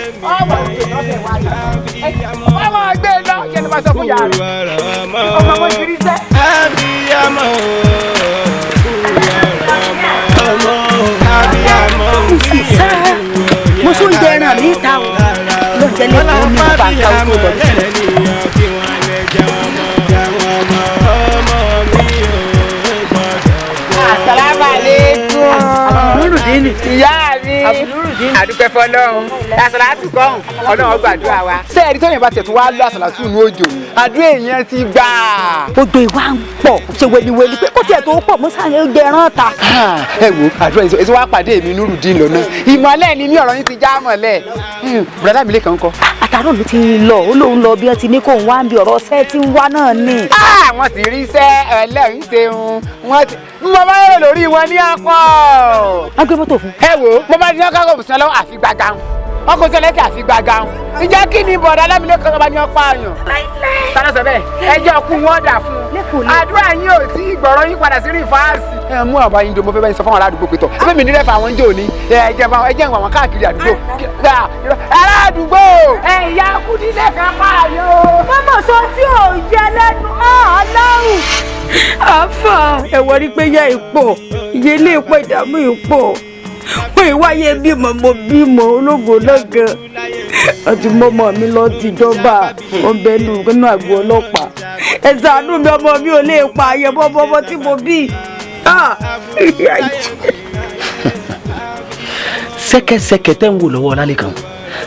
ọmọ ẹgbẹ́ lọ kí ẹni máa sọ fún yàrá ọmọ ọmọ ìrírí sẹ́. abiyamọ ọmọ abiyamọ mo tún jẹ ẹran mi ta o ló jẹ lẹ́kọ̀ọ́ ní ọba àtàwọn ọmọ Assalamualaikum. Abdulurudini. Ìyá mi. Abdulurudini. Àdúpẹ́ fọ́lọ́run. Àsàlátù kọ́hún. Ọlọ́run gbàdúrà wa. Ṣé ẹ̀rí tó yẹn bá tẹ̀ tó wá lọ àsàlátù ní òjò? Àdúrà èèyàn ti gbà. Odò ìwà ń pọ̀ ṣe wẹliwẹli pé kó tiẹ̀ tó pọ̀ mo sáré jẹ ẹran ta. Ẹ wo àdúrà èso wá pàdé mi Nurudeen lọ́nà. Ìmọ̀lẹ́ ni mí ọ̀rọ̀ yín ti já mọ̀lẹ́. Bùrọ̀dá mi lè kàn kọ́. Àtàrò ló ti lọ ó lóun lọ bí ẹ ti ní kó ń wá ń bí ọ̀rọ̀ ṣẹ́ tí ń wá náà ni. Wọ́n ti rí iṣẹ́ ẹlẹ́rìí ṣeun. Wọ́n ti mo bá yẹ lórí wọn ní akọ. Wọ́n gbé mọ́tò fún. Ẹ wo mo bá ní ọkọ̀ òbùsùn lọ́wọ́ àfi gbàgà wọn kò sẹlẹ̀ kí àfi gbàgà wọn. Ìjẹ́ kí ni bọ̀dá Lámilé kan bá ní ọ̀pá àyàn. Tọ́lá sọ bẹ́ẹ̀ ẹjọ́ ọkù wọn dà fún un. Àdúrà yín ò sí ìgbọ̀rọ̀ yín padà sí rìfáàsì. Ẹ mú àbá yín do mo fẹ́ bá yín sọ fún àwọn aládùúgbò pé tọ̀. Ẹgbẹ́ mi ní rẹ́fà àwọn jò ní ẹjẹ́ ìwọ̀n àwọn káàkiri àdúgbò. Ará àdúgbò ìyá Kúdí lẹ́ka pààyàn. sọ tí ò jẹ lẹ́nu Ọlọ́run. Àfà ẹ̀wọ̀n rí pé yá ipò iye ilé ipò ìdààmú ipò wọ́n ìwáyé bímọ mo bímọ ológo lọ́gàn àti mọ́mọ́ mi lọ tìjọba ọbẹ̀ nínú àgọ́ ọlọ́pàá ẹ ṣàánú mi ọmọ mi ò lè pa àyẹ̀bọ́ ọmọ tí mo bí. Sẹ́kẹ́sẹ́kẹ́ tẹ́ ń wò lọ́wọ́ Ọlálékan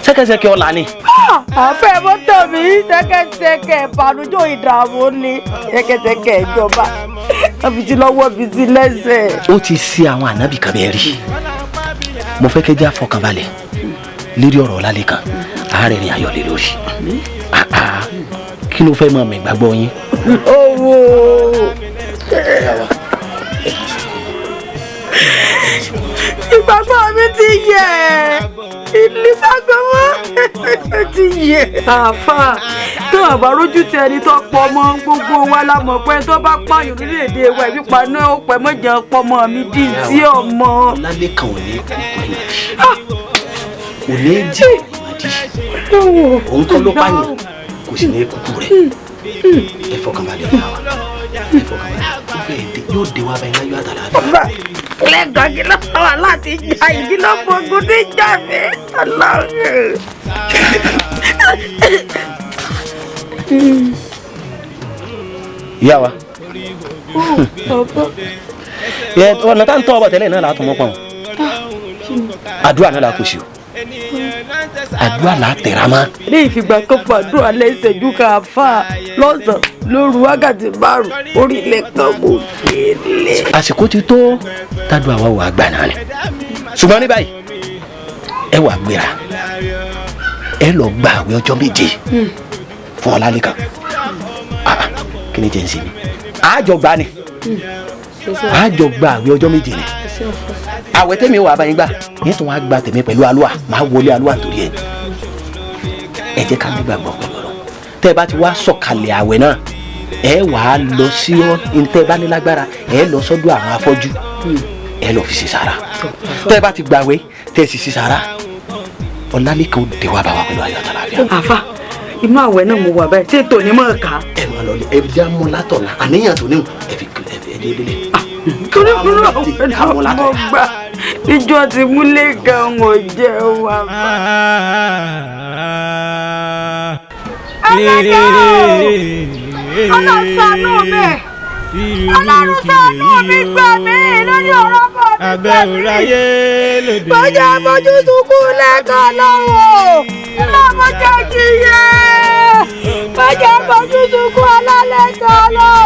sẹ́kẹ́sẹ́kẹ́ ọ̀la ni. Àfẹ́ mọ́tò mi sẹ́kẹ́sẹ́kẹ́ ìbànújẹ́ ìdààmú ni sẹ́kẹ́sẹ́kẹ́ ìjọba àbíjí lọ́wọ́ bíjí lẹ́sẹ̀. Ó ti ṣe àwọn ànábì kan bẹ́ẹ̀ rí. Mo fẹ́ kẹ́ jẹ́ àfọkànbalẹ̀ lérí ọ̀rọ̀ Ọlálékan ààrẹ ni ayọ̀ lé lórí. Kí ló fẹ́ mọ̀ mí gbàgbọ́ yín? Owó. Ìgbàgbọ́ mi ti yẹ ìlígbàgbọ́ ti yẹ. Àfà tó àbá rójú tí ẹni tó pọ̀ mọ́ gbogbo wa la mọ̀ pé tó bá pààyàn lórílẹ̀‐èdè wa ìbípa náà ó pẹ́ mọ́jà pọ̀ mọ́ mi dín sí ọmọ. Ọlálékan ò ní kú kò ní jí òun kọ́ ló pààyàn kò sì ní kúkú rẹ̀. Ẹ fọkànbalẹ̀ fún wa ẹ fọkànbalẹ̀ yóò dé wa báyìí láyọ̀ àtàlà. Lẹ́gàn kí ló fà wá láti jà ìdí ló fogun tí jà mí. Ìyá wa ọ̀nà tá ń tọ́ ọbọ̀ tẹ́lẹ̀ náà látọ̀ mọ́ pọ̀n àdúrà náà la kò sí o àdúrà là tẹ̀ra mọ́. Ní ìfìgbà kan fàdúrà lẹ́sẹ̀jú ká fà lọ́sàn lóru wákàtí 5 orí ilẹ̀ kan kò délé. Àsìkò ti tó tádùn àwa wà gbà náà ni ṣùgbọ́n ní báyìí ẹ wà gbéra ẹ lọ gba àwẹ̀ ọjọ́ 7 fún Ọlálékan. Kí ni jẹ́ ń sìn ní àjọ gbà ni àjọ gba àwẹ̀ ọjọ́ 7 ni àwẹ̀ tẹ́mi wà báyìí gbà ní tí wọ́n á gba tẹ̀mí pẹ̀lú alúwà máa wọlé alúwà nítorí ẹ̀ ẹ jẹ́ ká nígbàgbọ́ pẹ̀lú ọ̀rọ̀ tẹ́ ẹ bá ti wá sọ̀kalẹ̀ àwẹ̀ náà ẹ wà á lọ sí tẹ́ ẹ bá ní lágbára ẹ lọ sọ́dọ̀ àwọn afọ́jú ẹ lọ fi ṣe sàrà tẹ́ ẹ bá ti gbàwẹ̀ tẹ́ ẹ sì ṣe sàrà Ọlálékan dé wá bá wa pẹ̀lú ayọ̀ àtàlàfíà. Àfà inú àwẹ̀ náà mo wà báyìí tí ètò ní mọ̀ ká. Ẹ máa lọ ẹ já mọ́ látọ̀la àníyàn tó níwò ẹ fi ẹ dé délé. Torí kúrò àwọn ọmọ gbà ìjọ ti múlẹ̀ gan wọn jẹ́ wa. Ọlọ́run ṣàánú mi Ọlọ́run ṣàánú mi gbà mí lórí ọ̀rọ̀ kan mi gbà mí. Bọ́jà bójú sunkún lẹ́kọ̀ọ́ lọ́wọ́ lọ́mọdé jìyẹ. Bọ́jà bójú sunkún Ọlálékan lọ́wọ́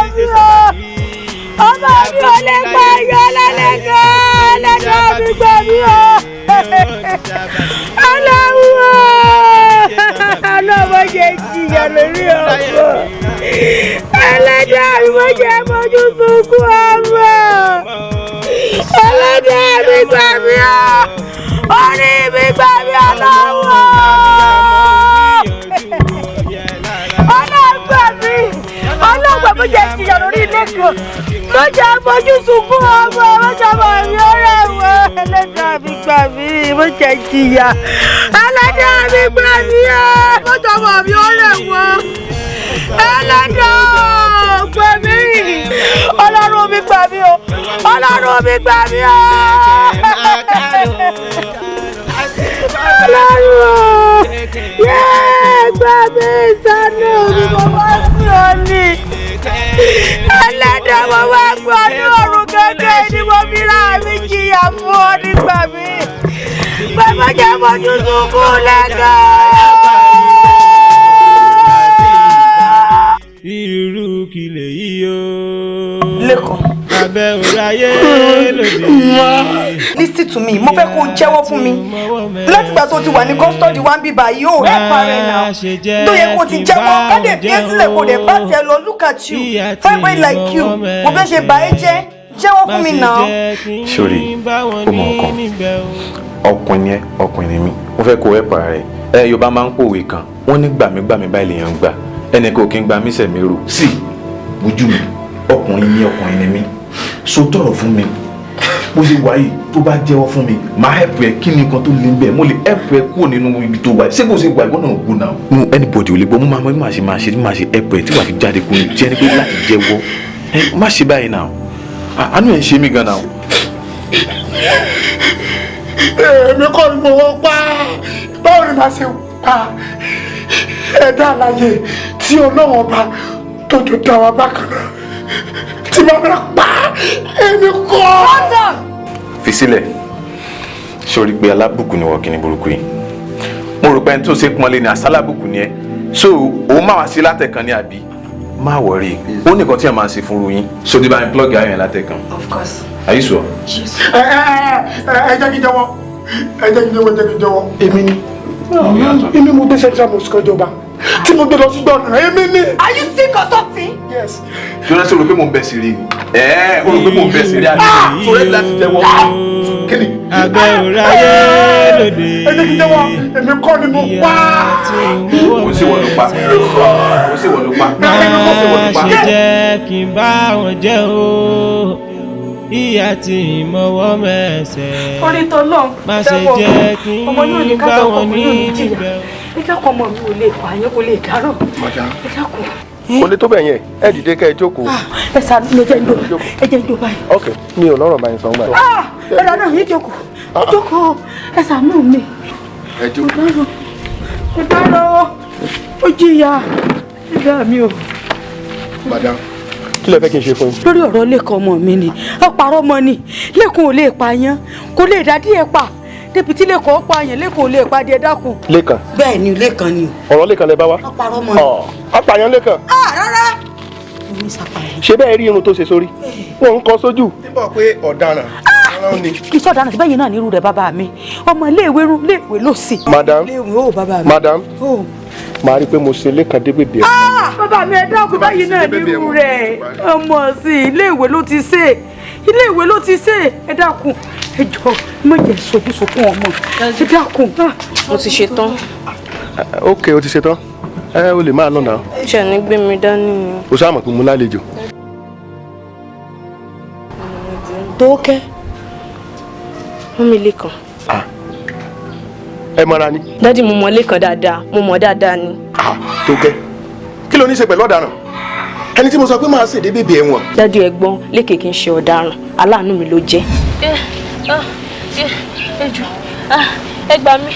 ọmọ mi ò lè pa ẹyọ Ọlálékan lẹ́dọ̀ mi gbà mí o. Aláwọ̀ ọlọ́mọ jẹ́ jìyà lórí ọmọ ẹlẹ́dàá mi mo jẹ́ mojú sunkún ọmọ ẹlẹ́dàá mi gbà mí o orí mi gbà mí Aláwọ̀ ọlọ́gbà mi ọlọ́gbà mo jẹ́ jìyà lórí ilé kan mo jẹ́ mojú sunkún ọmọ mo jẹ́ mọ̀ mi ọ̀rẹ́ wọn ẹlẹ́dàá mi gbà mí mo jẹ́ jìyà ẹlẹ́dàá mi gbà mí o mo jẹ́ mọ̀ mi ọ̀rẹ́ wọn ẹlẹ́dàá gbà mí Ọlọ́run mi gbà mí o Ọlọ́run mi gbà mí o Ọlọ́run yẹ gbà mí ṣàánú mi mo wá sí ọ ní ẹlẹ́dàá mo wá gbọ́ ní ọ̀run gẹ́gẹ́ ni mo fi ra mi jìyà fún ọ nígbà mi bàbá jẹ́ mojú sunkún lẹ́gàn. Irú kìlẹ̀ yìí o. Lẹ́kàn. Abẹ́ òráyé lòdì. Listen to me, mo fẹ́ kó jẹ́wọ́ fún mi. Látìgbà tó ti wà ní custody wa ń bíbá yìí ó ẹ̀ parẹ́ náà. Tó yẹ kó ti jẹ́wọ́, ká dẹ̀ bí ẹ sílẹ̀ kó dẹ̀ bá tiẹ̀ lọ look at you. Fine boy like you, mo fẹ́ ṣe bàá jẹ́. Jẹ́wọ́ fún mi náà. Sori, ó mọ nǹkan. Ọkùnrin yẹn, ọkùnrin ni mí. Mo fẹ́ kó ẹ̀ parẹ́. Yorùbá máa ń pòwe kan. Wọ́n ní gbàmígbàmí báyìí lèèyàn gbà. Ẹnì kò kí ń gba mí sẹ̀mí rò. Sí, bójú mi, ọkùnrin ni mí. So tọrọ fún mi. bó ṣe wà yìí tó bá jẹ́wọ́ fún mi máa help ẹ kí ni nǹkan tó lé bẹ́ẹ̀ mo lè help ẹ kúrò nínú ibi tó wà ṣé bó ṣe wà ìwọ náà kú náà. mo anybody ò lè gbọ́ mo máa ṣe help ẹ tí wàá fi jáde kúrò jẹ́ ni pé láti jẹ́wọ́ má ṣe báyìí náà àánú ẹ̀ ń ṣe mí gan náà. èmi kọ́ ni mo wọ́n pa báwo ni màá ṣe pa ẹ̀dá àlàyé tí Ọlọ́run ọba tó tó dá wa bákan náà tí màá bẹ̀rẹ̀ pa èmi kọ́. fi sílẹ̀ sórí pé alábùkù ni wọ́n kì ní burúkú yìí mo rò pé ẹni tó ṣe pọ́nlé ni àsálábùkù ni ẹ so òun máa wá sí látẹ̀kan ní àbí má wọrí ó ní nǹkan tí a máa ń ṣe fún ruyin so ní bá mi plug ayọ̀ yẹn látẹ̀kan. Of course. Are you sure? ẹ jẹ́ kí n jẹ́wọ́ èmi ni èmi mo gbé central mosque kọjọba tí mo gbé lọ sí gbọ́nà èmi ni. Are you sick or something? Yes. jọ́nà sí o rò pé mo ń bẹ̀ sí rí o rò pé mo ń bẹ̀ sí rí àná so rẹ̀ láti jẹ́wọ́ kí ni. àgbẹ̀ òráyé lòdì. ẹ jẹ́ kí n jẹ́wọ́ èmi kọ́ ni mo pa. kò sí wọ́n ló pa kò sí wọ́n ló pa. má ṣe jẹ́ kí n bá wọn jẹ́ o ìyá tí ìmọ̀wọ́ mẹ́sẹ̀. orí tó lọ má ṣe jẹ́ kí n bá wọn ní ìbẹ̀. ẹ dákun ọmọ mi ò lè pààyàn kò lè dárò. ẹ dákun. kò lè tó bẹ̀ yẹn ẹ dìde kẹ́ ẹ jókòó. ẹ sá mi ẹ jẹ́ ń do báyìí. ok mi ò lọ́rọ̀ báyìí sọ ń gbà. ẹ dáná yín jókòó ẹ ṣàánú mi. ẹ jókòó. ẹ dáná ó jìyà ẹ dá mi o. madam kí lẹ fẹ́ kí n ṣe fún yín. lórí ọ̀rọ̀ lẹ́kọ̀ọ́ ọmọ mi ni ọ̀pàrọ̀ ọmọ ni lẹ́kùn ò lè pààyàn kò lè dádí ẹ̀ pa débi tí lẹ́kọ̀ọ́ pààyàn lẹ́kùn ò lè pàdé ẹ̀ dákun. lẹ́kàn. bẹ́ẹ̀ ni lẹ́kàn ni o. ọ̀rọ̀ lẹ́kàn lẹ bá wa. ọ̀pàrọ̀ ọmọ ni. apààyàn lẹ́kàn. rárá. ṣé bẹ́ẹ̀ rí irun tó ṣe sórí wọn ń kọ sójú. níbọ̀ pé ọ̀daràn kì í sọ̀daràn síbẹ̀ yìí náà nírú rẹ̀ bàbá mi ọmọ iléèwé ló sì. madam bàbá mi. madam màá rí i pé mo ṣe lẹ́kàn débèbè. bàbá mi ẹ dákun báyìí náà nírú rẹ̀ ọmọ sí iléèwé ló ti ṣe ẹ dákun ẹ jọ má jẹ́ sojú sokun ọmọ ẹ dákun. mo ti ṣe tán. ok o ti ṣe tán o lè máa lọ náà. ṣe ní gbé mi dání. o ṣáà mọ̀ pé mo lálejò. tó kẹ́. mú mi Lékan. ẹ mọ̀ra ni. dádì mo mọ̀ Lékan dáadáa mo mọ̀ dáadáa ni. tó kẹ́ kí ló ní í ṣe pẹ̀lú ọ̀daràn ẹni tí mo sọ pé máa ṣèdè bèbè ẹ̀wọ̀n. dádì ẹ̀gbọ́n Lékè kì í ṣe ọ̀daràn aláàánú mi ló jẹ́. ẹ gbà mí.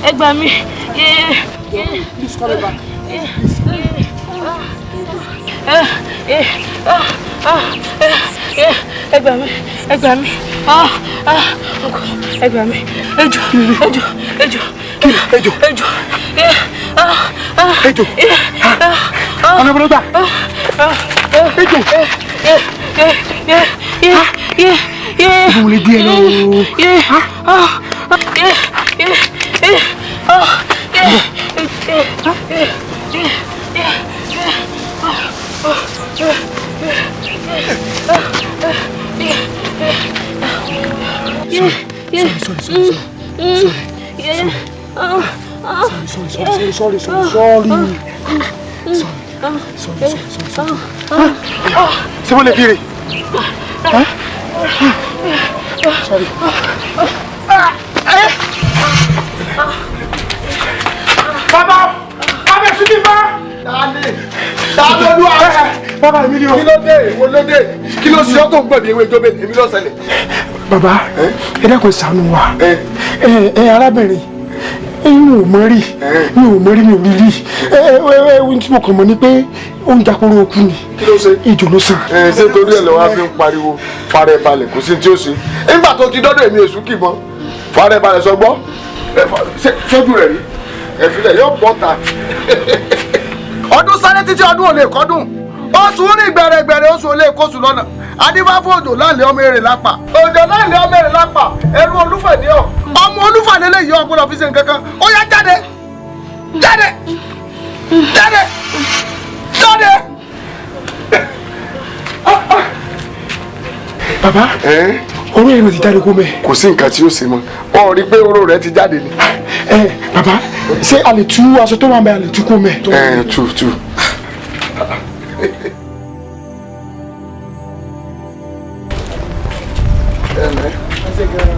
ẹ gbà mí. Please call me back. ẹ gbà mí. ẹ gbà mí. ejò ọ̀nà ìbúrò gbà ejò ìbùn lè di ẹ lọ. Sorry. C'est bon les filles. Sorry. Baba, je suis Baba, Emilio. Kí ló ṣe ọ́ tó ń gbẹ̀bí ewé ìjọba èmi ló ṣẹlẹ̀. Baba, ẹ dákun ṣàánú wa. Arábìnrin, mi ò mọ̀ rí, mi ò rí rí. Ohun tí mo kàn mọ̀ ni pé ó ń jakoro okú ni. Kí ló ṣe? Ìjò ló sàn. Ṣé torí ẹ̀ lọ́wọ́ fi ń pariwo fara ẹ̀ balẹ̀ kò sí tí ó ṣe. Nígbà tó ti dọ́dọ̀ èmi èṣù kì mọ́ fara ẹ̀ balẹ̀ sọ gbọ́. Ṣojú rẹ̀ rí ẹ̀fílẹ̀ yóò bọ́ ta. Ọdún sáré títí ọdún ò lè kọ́dún. Oṣù ní gbẹ̀rẹ̀gbẹ̀rẹ̀ oṣù ò lè kóṣù lọ́nà. Adífáfún òjò láàlẹ́ ọmọ èrè lápá. Òjò láàlẹ́ ọmọ èrè lápá. Ẹrú olúfẹ̀ ní ọ. Ọmọ olúfẹ̀ lélẹ̀ yìí ọgbọ́dọ̀ fi ṣe nǹkan kan. Ó yá jáde. Baba, oró yẹn ló ti jáde kó mẹ́. kò sí nǹkan tí ó ṣe mọ́ ọ rí i pé oró rẹ ti jáde ni. Bàbá ṣé a lè tú aṣọ tó wà ń bẹ a lè tú kó mẹ́. tú.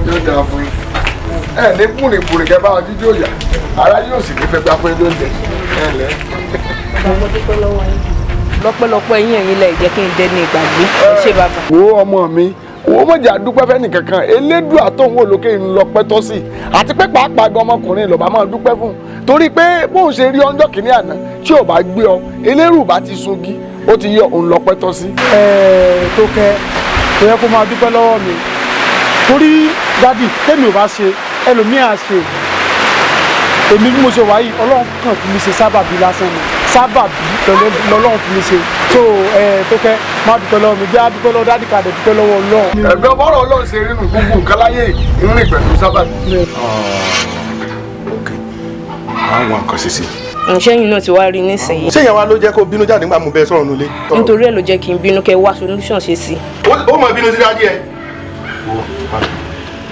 yóò dáa fún yín ní bùrìbùrì kẹ bá wọn jíjí òyà ara yóò sì ní fẹ́ gbá fún yín lóúnjẹ lọ́pọ̀lọpọ̀ ẹ̀yin lẹ jẹ́ kí n dé ní ìgbàgbé ṣé bàbá. wo ọmọ mi wo mọ̀jà dúpẹ́ fẹ́ nìkankan elédùà tó ń wò lókè ń lọ pẹ́ tọ́ sí i àti pé pàápàá gan ọmọkùnrin lọ́ba máa dúpẹ́ fún un torí pé bóun ṣe rí ọjọ́ kìíní àná tí ò bá gbé ọ elérù bá ti sungi ó ti yọ òun lọ pẹ́ tọ́ sí. tó kẹ́ kò yẹ kó máa dúpẹ́ lọ́wọ́ mi torí dádì tẹ́mi ò bá ṣe ẹlòmíà ṣe èmi bí mo ṣe wà yìí ọlọ́run kàn fi mi ṣe sábàbí lásán ni sábàbí lọ́lọ́run fi mi ṣe tó tó kẹ́ má dúpẹ́ lọ́wọ́ mi bí a dúpẹ́ lọ́wọ́ dádì kàdé dúpẹ́ lọ́wọ́ ọlọ́run. ẹ̀gbẹ́ bọ́rọ̀ ọlọ́run ṣe rí nù gbogbo nǹkan láyé ìrìn pẹ̀lú sábàbí. ok àwọn nǹkan ṣe sí. ṣẹ́yìn náà ti wá rí nísìnyí. ṣé ìyàwó ló jẹ́ kó bínú jáde nígbà mo bẹ sọ̀rọ̀ nulẹ̀. nítorí ẹ̀ ló jẹ́ kí n bínú kẹ́ wá solution ṣe sí. ó mọ bínú sí dájú ẹ.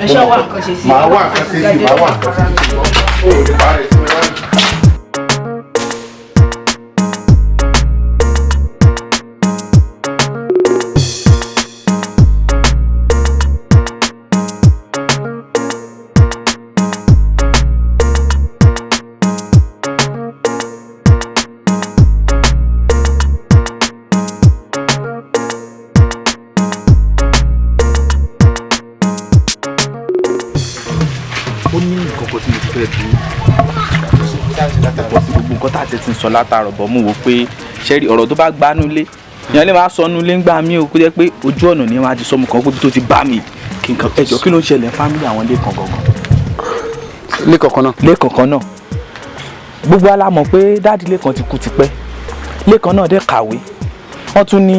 ẹ ṣe wá nǹkan ṣe sí. màá wá nǹkan ṣe sí màá wá nǹkan ṣe sí. ó lè bá rẹ̀ sí mi wá. ti ń sọ látàrọ̀ bọ̀ mú wo pé ṣẹ́rí ọ̀rọ̀ tó bá gbanú lé ìyẹn lè máa sọnù lé ń gbà mí o kó jẹ́ pé ojú ọ̀nà ni wọ́n á ti sọmọ kan pé tó ti bá mi kí nǹkan ẹjọ́ kí ló ń ṣẹlẹ̀ fámílì àwọn lẹ́ẹ̀kan gangan. lẹ́ẹ̀kọ̀kan náà. lẹ́ẹ̀kọ̀kan náà gbogbo alámọ̀ pé dáàdì lẹ́ẹ̀kan ti kú tipẹ́ lẹ́ẹ̀kan náà dẹ̀ kàwé wọ́n tún ní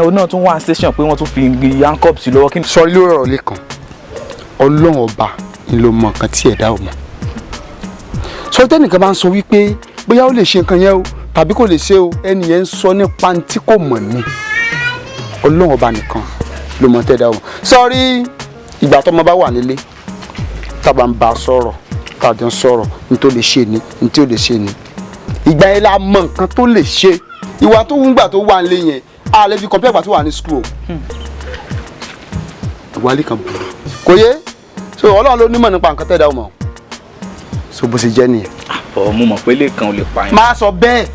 ọ náà tún wá station pé wọ́n tún fi handcuff sí lọ́wọ́ kí ni. sọ lórí ọ̀rọ̀ lẹ́ẹ̀kan ọlọ́run ọba ń lo mọ nǹkan tí ẹ̀dá ò mọ̀ sọ tẹ́nìkan bá ń sọ wípé bóyá ó lè ṣe nǹkan yẹn o tàbí kò lè ṣe o ẹni yẹn ń sọ nípa tí kò mọ̀ ní ọlọ́run ọba nìkan ló mọ tẹ́dá o sọrí ìgbà tọ́mọ bá wà nílé tábà ń bá a sọ̀rọ̀ tàbí ń sọ̀rọ̀ ní tó lè ṣe ni ní tí ò lè ṣe ni ìgbà yẹn la mọ nǹkan tó lè ṣe ìwà tó ń gbà tó wà nílé yẹn a lè fi compare ìgbà tó wà ní school ìwálé kan burú kò yé so ọlọ́run ló nímọ̀ nípa nǹkan tẹ́dá o mọ̀ so bó ṣe jẹ́ nìyẹn. ọ̀ mo mọ̀ pé lẹ́ẹ̀kan ò lè pa yẹn. máa sọ bẹ́ẹ̀.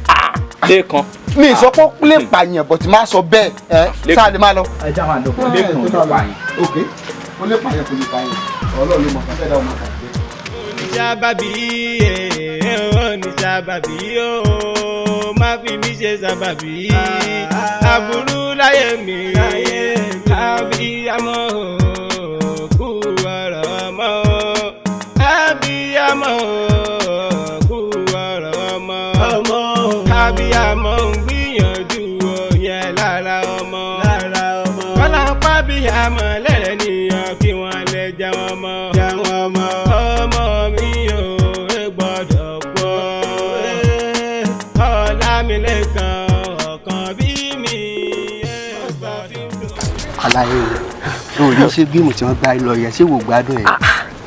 lẹ́ẹ̀kan. mi sọ pé ó lè pa yẹn but máa sọ bẹ́ẹ̀ ẹ sáà lè máa lọ. ẹ já máa lọ fún lẹ́ẹ̀kan ò lè pa yẹn. ok ó lè pa yẹn kò lè pa yẹn ọlọ́run ló mọ̀ nǹkan tẹ́dá o mọ̀ kàn dé. oníṣàbàbí oníṣàbàbí ó má fi mí ṣe sábàbí aburú láyé mi abiyamọ kú ọ̀rọ̀ ọmọ abiyamọ kú ọ̀rọ̀ ọmọ abiyamọ ń gbìyànjú òyìn lára ọmọ kọ́lá pàbíyamọ lẹ́rẹ̀ nìyàn kí wọ́n lè jẹun ọmọ ọmọ mi ò gbọ́dọ̀ pọ̀ ọlámilẹ́kan ọ̀kan bí mi àlàyé o ò ní ṣe bíìmù tí wọ́n gbá lọ yẹn ṣé wò gbádùn ẹ̀.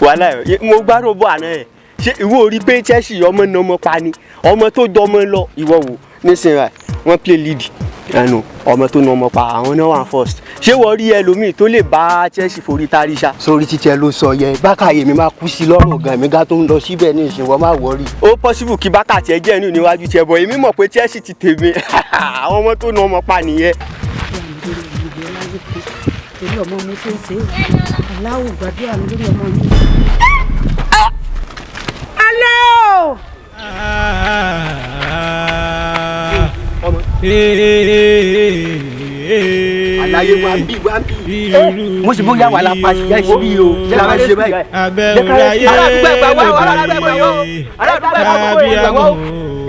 wàhálà ẹ mo gbádùn bọ àná ẹ ṣé ìwọ ò rí pé Chelsea ọmọ náà ọmọ pa ni ọmọ tó jọ ọmọ lọ ìwọ wò nísìnyí wọ́n play lead ẹnu ọmọ tó náà ọmọ pa àwọn náà wà first ṣé wọ́n rí ẹlòmíì tó lè bá Chelsea forí tárí ṣá. sórí títẹ ló sọ yẹ bákàyè mi máa kú sí lọ́rùn gan mi gá tó ń lọ síbẹ̀ ní ìṣòwò má wọrí. ó possible kí bákà tiẹ̀ jẹ́ inú níwájú tiẹ̀ bọ̀ èmi mọ̀ pé Chelsea ti tèmi àwọn ọmọ tó náà ọmọ pa nìyẹn. torí ọmọ mi ṣe ń ṣe aláwọ̀ gbàdúrà mi lórí ọmọ mi. alẹ́ o. àlàyé wa ń bí mo sì bóyá wà lápá sí yẹn síbí o ṣé la fẹ́ ṣe báyìí. abẹ́rẹ́ ayé abiyamọ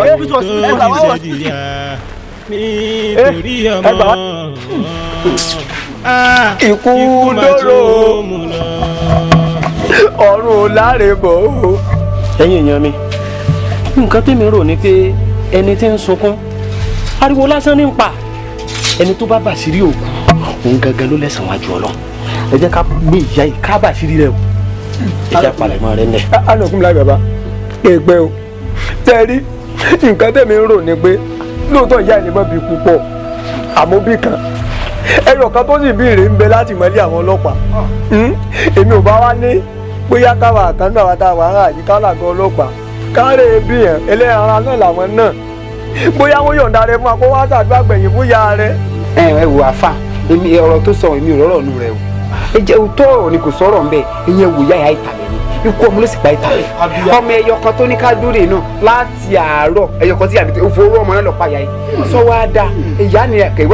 oníṣẹ́jìyà nítorí ọmọ ikú dóró ọ̀run láre bọ̀ ó. ẹ̀yin èèyàn mi nǹkan tí mi rò ni pé ẹni tí ń sunkún ariwo lásán ní ń pa ẹni tó bá bàṣírí òkú òun gangan ló lẹ́san wájú Ọlọ́run ẹ jẹ́ ká gbé ìyá yìí ká bà sírí rẹ o ẹ jẹ́ palẹ̀mọ́ rẹ lẹ̀. alọkùnrin láì bàbá ẹgbẹ́ o tẹ́rí nǹkan tẹ̀mí ń rò ní pé lóòótọ́ ìyá ẹ̀ lè má bí púpọ̀ àmọ́ bí kan ẹyọ kan tó sì bí ìrè ń bẹ láti mọ́lé àwọn ọlọ́pàá èmi ò bá wá ní bóyá káwa kan náà wá tá a wà á yí ká làgọ́ ọlọ́pàá káre bí yẹn ẹlẹ́ran ara náà làwọn náà bóyá wọ́n yọ̀ǹda rẹ fún wa kó wá ṣàdúrà gbẹ̀yìn fún ìyá rẹ. ẹ wò àfà èmi ọ̀rọ̀ tó sọ èmi ò rọ́rọ̀ nù rẹ o ẹ jẹ́ òótọ́ ọ̀rọ̀ ni kò sọ̀rọ̀ ńbẹ ìyẹn wò yá ìtàlẹ̀ ni ikú ọmọ ló sì pa ìtàlẹ̀ ọmọ ẹyọ kan tó ní ká dúró náà láti àárọ̀ ẹyọ kan tí àbí òfò ọmọ náà lọ pa ìyá yìí sọ wá dá ìyá ni kẹ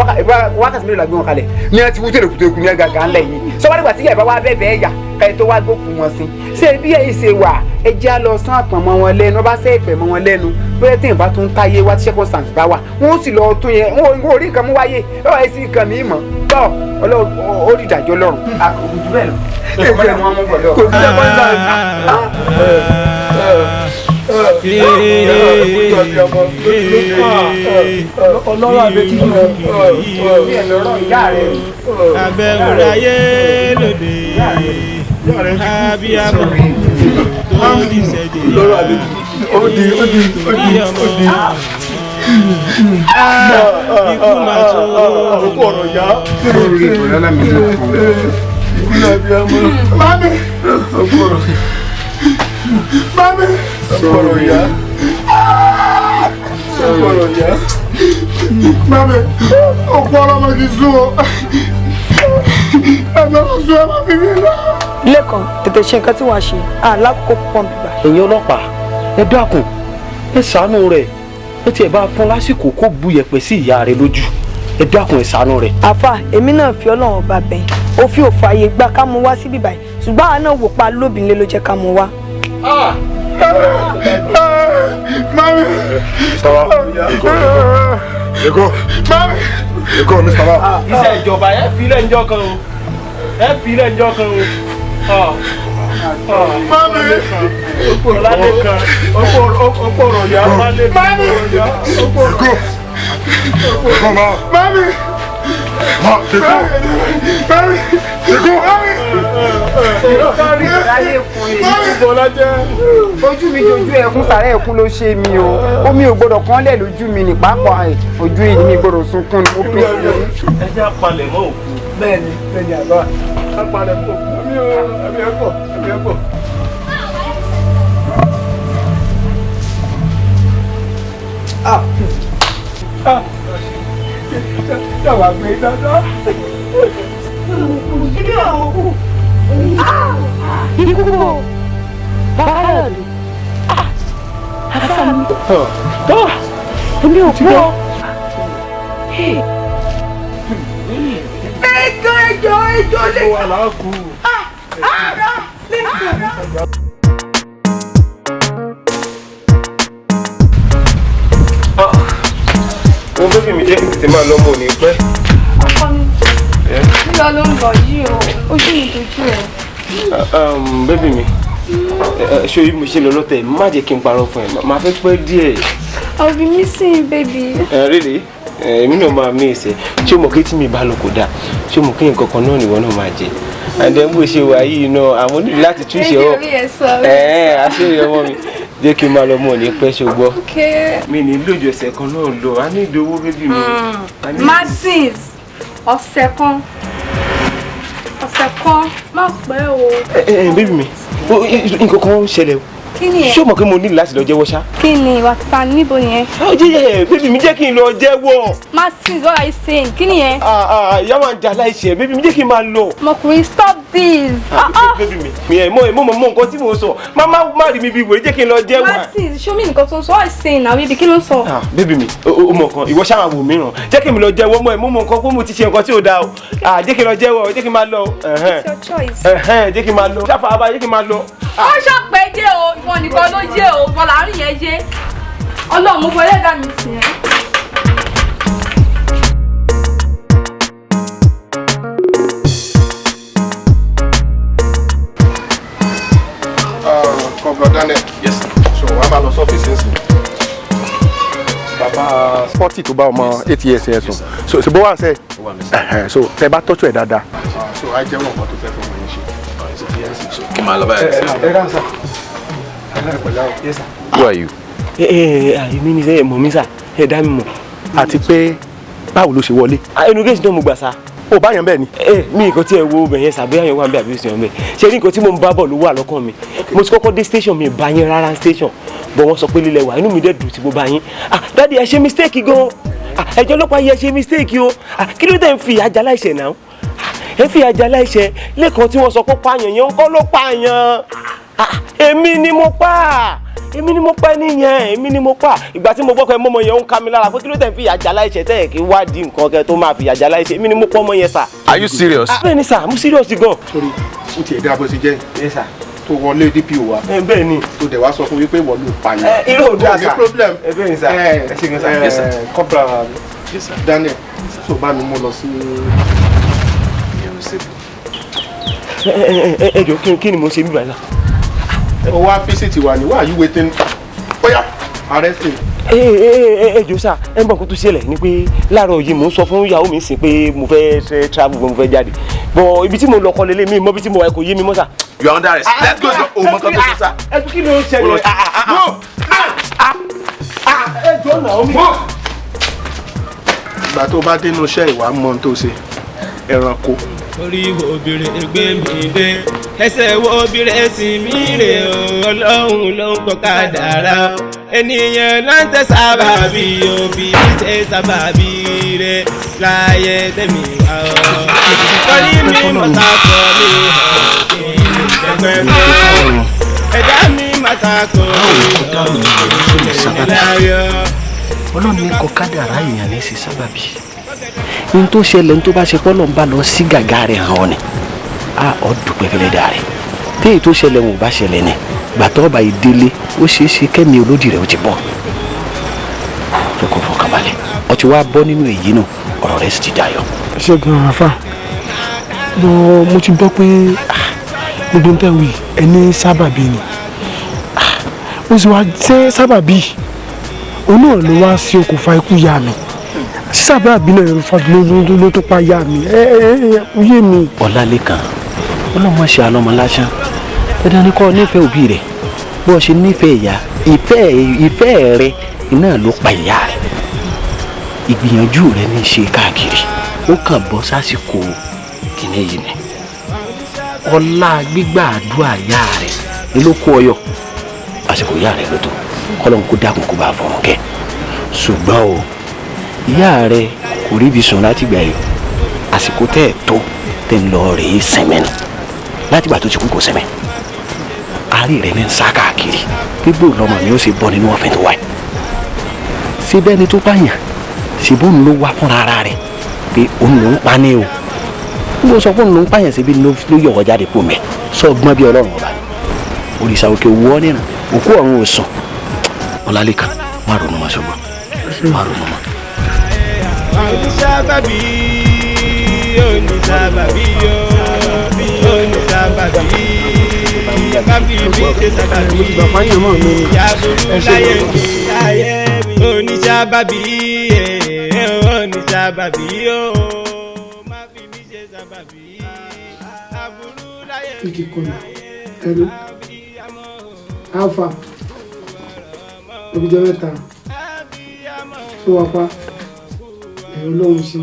wákàtí mélòó la gbé wọn kalẹ̀ ní ẹ ti wú tẹ̀lé kùtù ní ẹgàgà ńlẹ̀ yìí sọ wá nígbà tí ìyá ìbá wá bẹ́ẹ̀ bẹ́ẹ̀ yà ẹ tó wá gbókùn wọn sí ṣé bí ẹ ṣe wà ẹ já lọ sán àpọ̀n mọ́ wọn lẹ́nu ọba ṣe ìpè mọ́ wọn lẹ́nu bóyá tí ìbá tún táyé wá tíṣẹ́ kó sàǹtì bá wà wọ́n sì lọ tún yẹn wọ́n ò rí nǹkan mú wáyé ẹ wà sí nǹkan mi mọ̀ tọ́ ó di ìdájọ́ lọ́rùn. àkókò bẹ́ẹ̀ lọ èkó ẹ̀ wọ́n mú bọ̀dọ̀. kò sí ẹ̀kọ́ ọlọ́rọ̀ àbẹ́tí abẹ́wòráyé lòdì abiyamọ tó di sẹ́jẹ̀ ikú máa tó ọ̀rọ̀ yá sórí ìbọ̀lá mi ló kú ikú abiyamọ mami mami sọ̀rọ̀ yá sọ̀rọ̀ yá mami òkú ọlọ́mọ kì í sún o ẹ̀mí ọ̀sùn ẹ̀ máa fi mí lọ. lẹ́kàn tètè ṣe nǹkan tí wàá ṣe alákòókò pọ̀ bíbá. ẹ̀yin ọlọ́pàá ẹ dákun ẹ ṣàánú rẹ̀ ẹ tiẹ̀ bá fún lásìkò kó bu yẹ̀pẹ̀ sí ìyá rẹ̀ lójú ẹ dákun ẹ ṣàánú rẹ̀. àfà èmi náà fi ọlọ́run ọba bẹ̀ òfin ò fààyè gbà ká mú wá sí bíbá yìí ṣùgbọ́n àwọn náà wò pa lóbìnrin ló jẹ́ ká mú wá. Mami. Mustafa, Eko. Mami. Eko, Mustafa. iṣẹ́ ìjọba ẹ fi ilé ńjọ́ kan o ẹ fi ilé ńjọ́ kan o. Mami. Ọlálé kan ọ̀pọ̀rọ̀ ya Ọlálé kan ọ̀pọ̀rọ̀ ya ọ̀pọ̀rọ̀. Eko, ma. Mami. Ma, Eko. Mami. Eko. Mami. sọ́rí ìdáyé ẹkùn yìí ojú mi jojú ẹkún sàrẹ́ ẹkún ló ṣe mi o omi ò gbọdọ̀ kán lẹ̀ lójú mi ní pàápàá ojú yìí mi gbọdọ̀ sunkún ni mo pè sí. ẹ jẹ́ apalẹ̀ mọ́ òkú. bẹ́ẹ̀ni àbá apalẹ̀ mọ́ òkú mi ò ẹ̀mí ẹ̀kọ́. Dáwà gbé dáadáa. Ibi àwọn kù. Ikú o. Báyọ̀ ni. Àfà mi. Èmi ò kú ọ. Ẹjọ́ lè. Wà láàkú. Wọ́n bébì mi jẹ́ tètè máa lọ́mọ òní pẹ́. Ọkọ mi, lílọ ló ń lọ yìí o, ojú mi dojú ẹ̀. Bébì mi, ṣé orí mi ṣe lọ lọ́tẹ̀ má jẹ́ kí n parọ́ fún ẹ, máa fẹ́ pẹ́ díẹ̀. I'll be missing baby. Really? Èmi náà máa mí ìsẹ̀, ṣé o mọ̀ kí tí mi bá lọ kò dáa, ṣé o mọ̀ kí nǹkan kan náà nìwọ náà máa jẹ. Àdé bó ṣe wà yìí náà, àwọn onílù láti tún ṣe ọ́. Àṣírí ọmọ mi, jẹ́ kí n máa lọ mọ̀ ní pẹ́ ṣogbọ́. Mi ní lójú ẹsẹ̀ kan náà lọ, a ní ìdówó bébì mi. Martins, ọ̀sẹ̀ kan má pẹ́ o. Bébì mi, nǹkan kan ṣẹlẹ̀ o. Kí ni ẹ? Ṣé o mọ̀ pé mo nílò láti lọ jẹ́wọ́ ṣá? Kí ni ìwà tìta níbo yẹn? Bébì mi jẹ́ kí n lọ jẹ́wọ́. Martins, what are you saying? Kí ni yẹn? Ìyá máa ń jà láìṣẹ̀, bébì mi jẹ́ kí n máa lọ. Mọ̀kùnrin, stop this. Bébì mi, mo mọ nǹkan tí mo sọ, má rí mi bí wèrè, jẹ́ kí n lọ jẹ́wọ́. Martins, show me nǹkan tó ń sọ, what are you saying now, baby? Kí ló ń sọ? Bébì mi, o mọ̀ kan, ìwọ ṣáà wò mí ràn, jẹ́ kí mi lọ jẹ́wọ́ mọ́ ẹ̀, mo mọ nǹkan pé mo ti ṣe nǹkan tí ò dáa o. Jẹ́ kí n lọ jẹ́wọ́, jẹ́ kí n máa lọ. It's your choice. Jẹ́ kí n máa lọ. Ṣáfà abá, jẹ́ kí n máa lọ. Ó ṣàpẹ́ dé o, ìwọ nìkan ló jẹ́ o, ìwọ láàrin yẹn jẹ́. Ọlọ́run mo fọ ẹlẹ́dàá mi sí ẹ. Kọ̀ọ̀kan Daniel. Yes. So wàá máa lọ sọ́fíìsì nsìn. Bàbá Sporty tó bá ọmọ 8 years yẹn sùn. So ṣe bó wà ń sẹ́. wà mí. so tẹ bá tọ́jú ẹ̀ dáadáa. so a jẹ́wọ́ nǹkan tó fẹ́ fún ọmọ yẹn ṣe. kí máa lọ báyìí. ẹ dáhùn sá. ẹ náà pẹ̀lú àwọn. yes sir. Who are you? èmi ni ẹ mọ̀ mi sà ẹ dá mi mọ̀. àti pé báwo ló ṣe wọlé. ẹnu gẹ̀ẹ́sì náà mo gbà sá. o bá yẹn bẹ́ẹ̀ ni. mi nǹkan tí ẹ wo bẹ̀yẹn sàbẹ́ àyẹ̀wò àbí àbí òsì ọ̀bẹ ṣe ní nǹkan tí mo ń bá bọ̀ ló wà lọ́kàn mi mo ti kọ́kọ́ dé station mi bá yẹn rárá station bọ̀ wọ́n sọ pé lílẹ̀ wà inú mi dẹ̀ dùn tí mo bá yín dáàdi ẹ ṣe mistake gan ẹjọ́ ọlọ́pàá yẹ ṣe mistake o kí ló dé ń fi ìyà láìṣẹ̀ náà ẹ fi ìyà láìṣẹ̀ lẹ́ẹ̀kan tí wọ́n sọ pé pààyàn yẹn ń kọ́ ló pààyàn èmi ni mo pa èmi ni mo pa nìyẹn èmi ni mo pa ìgbà tí mo gbọ́ pé mọ́mọ́ yẹn ń ká mi lára pé kí ló tẹ̀ ń fi ìyà láìṣẹ̀ tẹ́ ẹ̀ kí wádìí nǹkan kẹ tó máa fi ìyà láìṣẹ̀ èmi ni mo pọ́ ọmọ yẹn sà. Are you serious? bẹ́ẹ̀ ni sà mo serious gan. sori o tiẹ̀ dá bó ti jẹ́ tó wọlé DPO wa. bẹ́ẹ̀ ni. tó dẹ̀ wá sọ fún wípé wọ́n ló pa yẹn. irú òdà sà no problem. bẹ́ẹ̀ ni sà ẹ ṣe gan sà. Corporal Daniel so bá mi mú lọ sí. ẹ jọ kí ni mo ṣe bíbá yìí sà. o wá fíṣítì wa ni why are you waiting? Oya arrest him. ẹ jọ sá ẹ ń bọ̀ nǹkan tó ṣẹlẹ̀ ni pé láàárọ̀ yìí mò ń sọ fún ìyàwó mi sìn pé mo fẹ́ travel mo fẹ́ jáde bọ̀ ibi tí mo lọ kọ́ lélẹ̀ mi mọ ibi tí mo wà kò yé mi mọ́ sà. You are under arrest. Let's go to ọmọ kan tó ṣe sá. ẹ tún kí ló ń ṣẹlẹ̀. ẹ jọ nà omi. ìgbà tó bá dénú iṣẹ́ ìwà mọ́ ohun tó ṣe ẹranko. orí obìnrin ẹgbẹ́ mi dé ẹsẹ̀ wo obìnrin ẹ̀sìn mi rè o ọlọ́run ló ń kọ́ kádàrá ènìyàn ló ń tẹ sábàbí òbí ṣe sábàbí rẹ láyé tẹ̀mí wá o torí mi mọ̀tà kọ́ mi ẹgbẹ́ mi ẹ̀dá mi mọ̀tà kọ́ mi láyọ̀. ọlọ́run ní kọ́ kádàrá èèyàn ní ṣe sábàbí n tó ṣẹlẹ̀ n tó bá ṣe pọ́lọ́ ń bá lọ sí gàgà rẹ̀ hàn ọ́ ni ọ́ dùpẹ́ fẹ́lẹ́ dà rẹ̀ téyì tó ṣẹlẹ̀ wọn ò bá ṣẹlẹ̀ ni gbàtọ́ ọba ìdílé ó ṣeé ṣe kẹ́mi olódì rẹ̀ ó ti bọ̀ fọkàn fọkànbalẹ̀ ọ ti wá bọ́ nínú èyí náà ọ̀rọ̀ rẹ̀ sì ti dayọ̀. ṣé gan-an àfà mo ti gbọ́ pé gbogbo ń tẹ̀wé ẹni sábàbí ni ó sì wá ṣe sábàbí òun náà ló wá sí okùnfà ikú ya mi sábàbí náà ló tó pa ya mi yé mi. ọ̀làlẹ́kan ọlọ́mọ ṣe àlọ́mọ lásán dandan ni kọ́ nífẹ̀ẹ́ òbí rẹ̀ bó o ṣe nífẹ̀ẹ́ ìyá ìfẹ́ rẹ iná ló pa ìyá rẹ̀ ìgbìyànjú rẹ ní í ṣe káàkiri ó kàn bọ́ sásìkò kìnìún yìí ni ọlá gbígbà àdúrà ìyá rẹ̀ ni ló kó ọyọ àsìkò ìyá rẹ̀ ló tó kọ́lọ́n kó dákun kó bá fọ̀rùn kẹ́ ṣùgbọ́n o ìyá rẹ̀ kò rí ibi sùn láti gbà yìí àsìkò tẹ́ ẹ̀ tó tẹ́ ń lọ rèé sẹ́mẹ́nu láti gbà tó ti kú kò sẹ́mẹ́ àárín rẹ̀ ní ń sá káàkiri gbígbó lọ́mọ mi ó sì bọ́ nínú ọ̀fìn tó wáyé síbẹ̀ ni tó pààyàn síbóun ló wá fúnra ara rẹ̀ pé òun ló ń pa ní o ló sọ pé òun ló ń pààyàn síbi ló yọ̀wọ́ jáde kó mẹ́ sọ gbọ́n bí ọlọ́run ọba òrìṣà òkè òwú ọ́ nìran òkú ọ̀run ò sùn ọ̀làlẹ́kan má ronú ma ṣọgbọ́n má ronú ma. oníṣàbàbí oníṣàbàbí oníṣàbàbí kábí bí ṣe sábàbí yàgòrò láyé mi oníṣàbàbí oníṣàbàbí má fi mí ṣe sábàbí àbúrò láyé mi. igi kọlà ẹnu alfa òbíjọ mẹ́ta tó wá pa ọlọ́run sí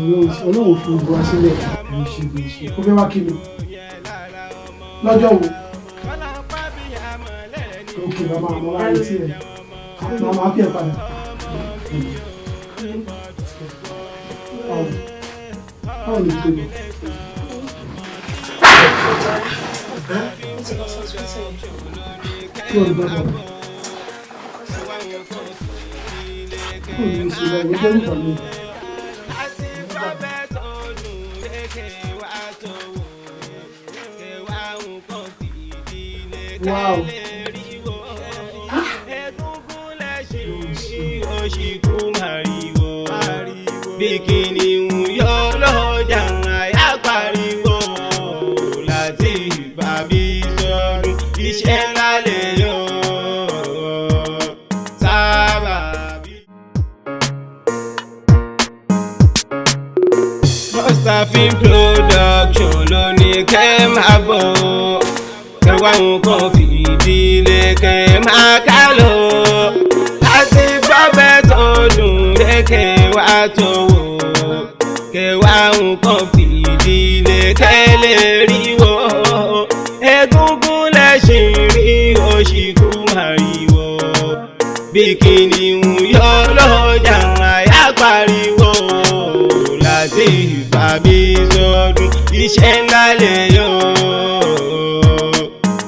ọlọ́run fi gbọ́ sílẹ̀ ẹ̀rù ṣe bí ṣe ó fẹ́ wá kí mi lọ́jọ́ wo òkè bàbá àmọ́ láyé tí ẹ̀ màmá á bí ẹ̀ padà báwo ni tó lọ. Kí wọ́n bá bàbá kí wọ́n ṣe lọ ìwé jẹ́ nípa mi. Wow. Bikini yọ lọ́jà àyà pariwo láti bàbí sọdún iṣẹ́ ńlá lè yọ sábà bí. Mustafin production ló ní kẹ́ máa bọ̀ kẹwàá nǹkan fìdílé kẹ́ máa ká lọ láti gbọ́bẹ̀ tó dùn kẹwàá tó wò kẹwàá nǹkan fìdílé kẹ́ lè rí wò egungun lẹ́sìn rí òṣìkú màrìwò bí kìnìún yọ lọ́jà àyà pariwo láti ìfàbí sọdún iṣẹ́ ńlá lè yọ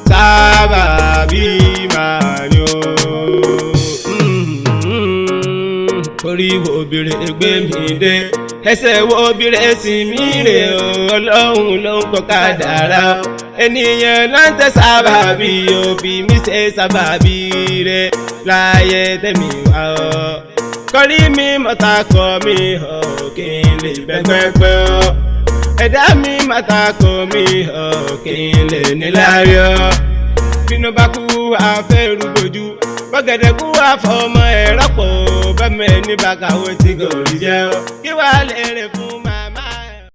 sábàbí máa yọ. Orí obìnrin gbé mi dé ẹsẹ̀ wo obìnrin sì mí rè Ọlọ́run ló ń kọ kádàrá ènìyàn ló ń tẹ sábàbí òbí mi ṣe sábàbí rẹ̀ láyé tẹ̀mí wá ọ́ kọrí mi mọ́ta kọ́ mi ọ̀ kí n lè bẹ́gbẹ́gbẹ́ ọ́ ẹ̀dá mi mọ́ta kọ́ mi ọ̀ kí n lè níláyọ̀ bínú bá kú àfẹ́rù bójú bọ́gẹ̀dẹ̀ kú àfọmọ ẹ̀rọ pọ̀ bẹ́ẹ̀ ní bàkàwé tí kò rí jẹ́ kí wàá lè rìn fún ma.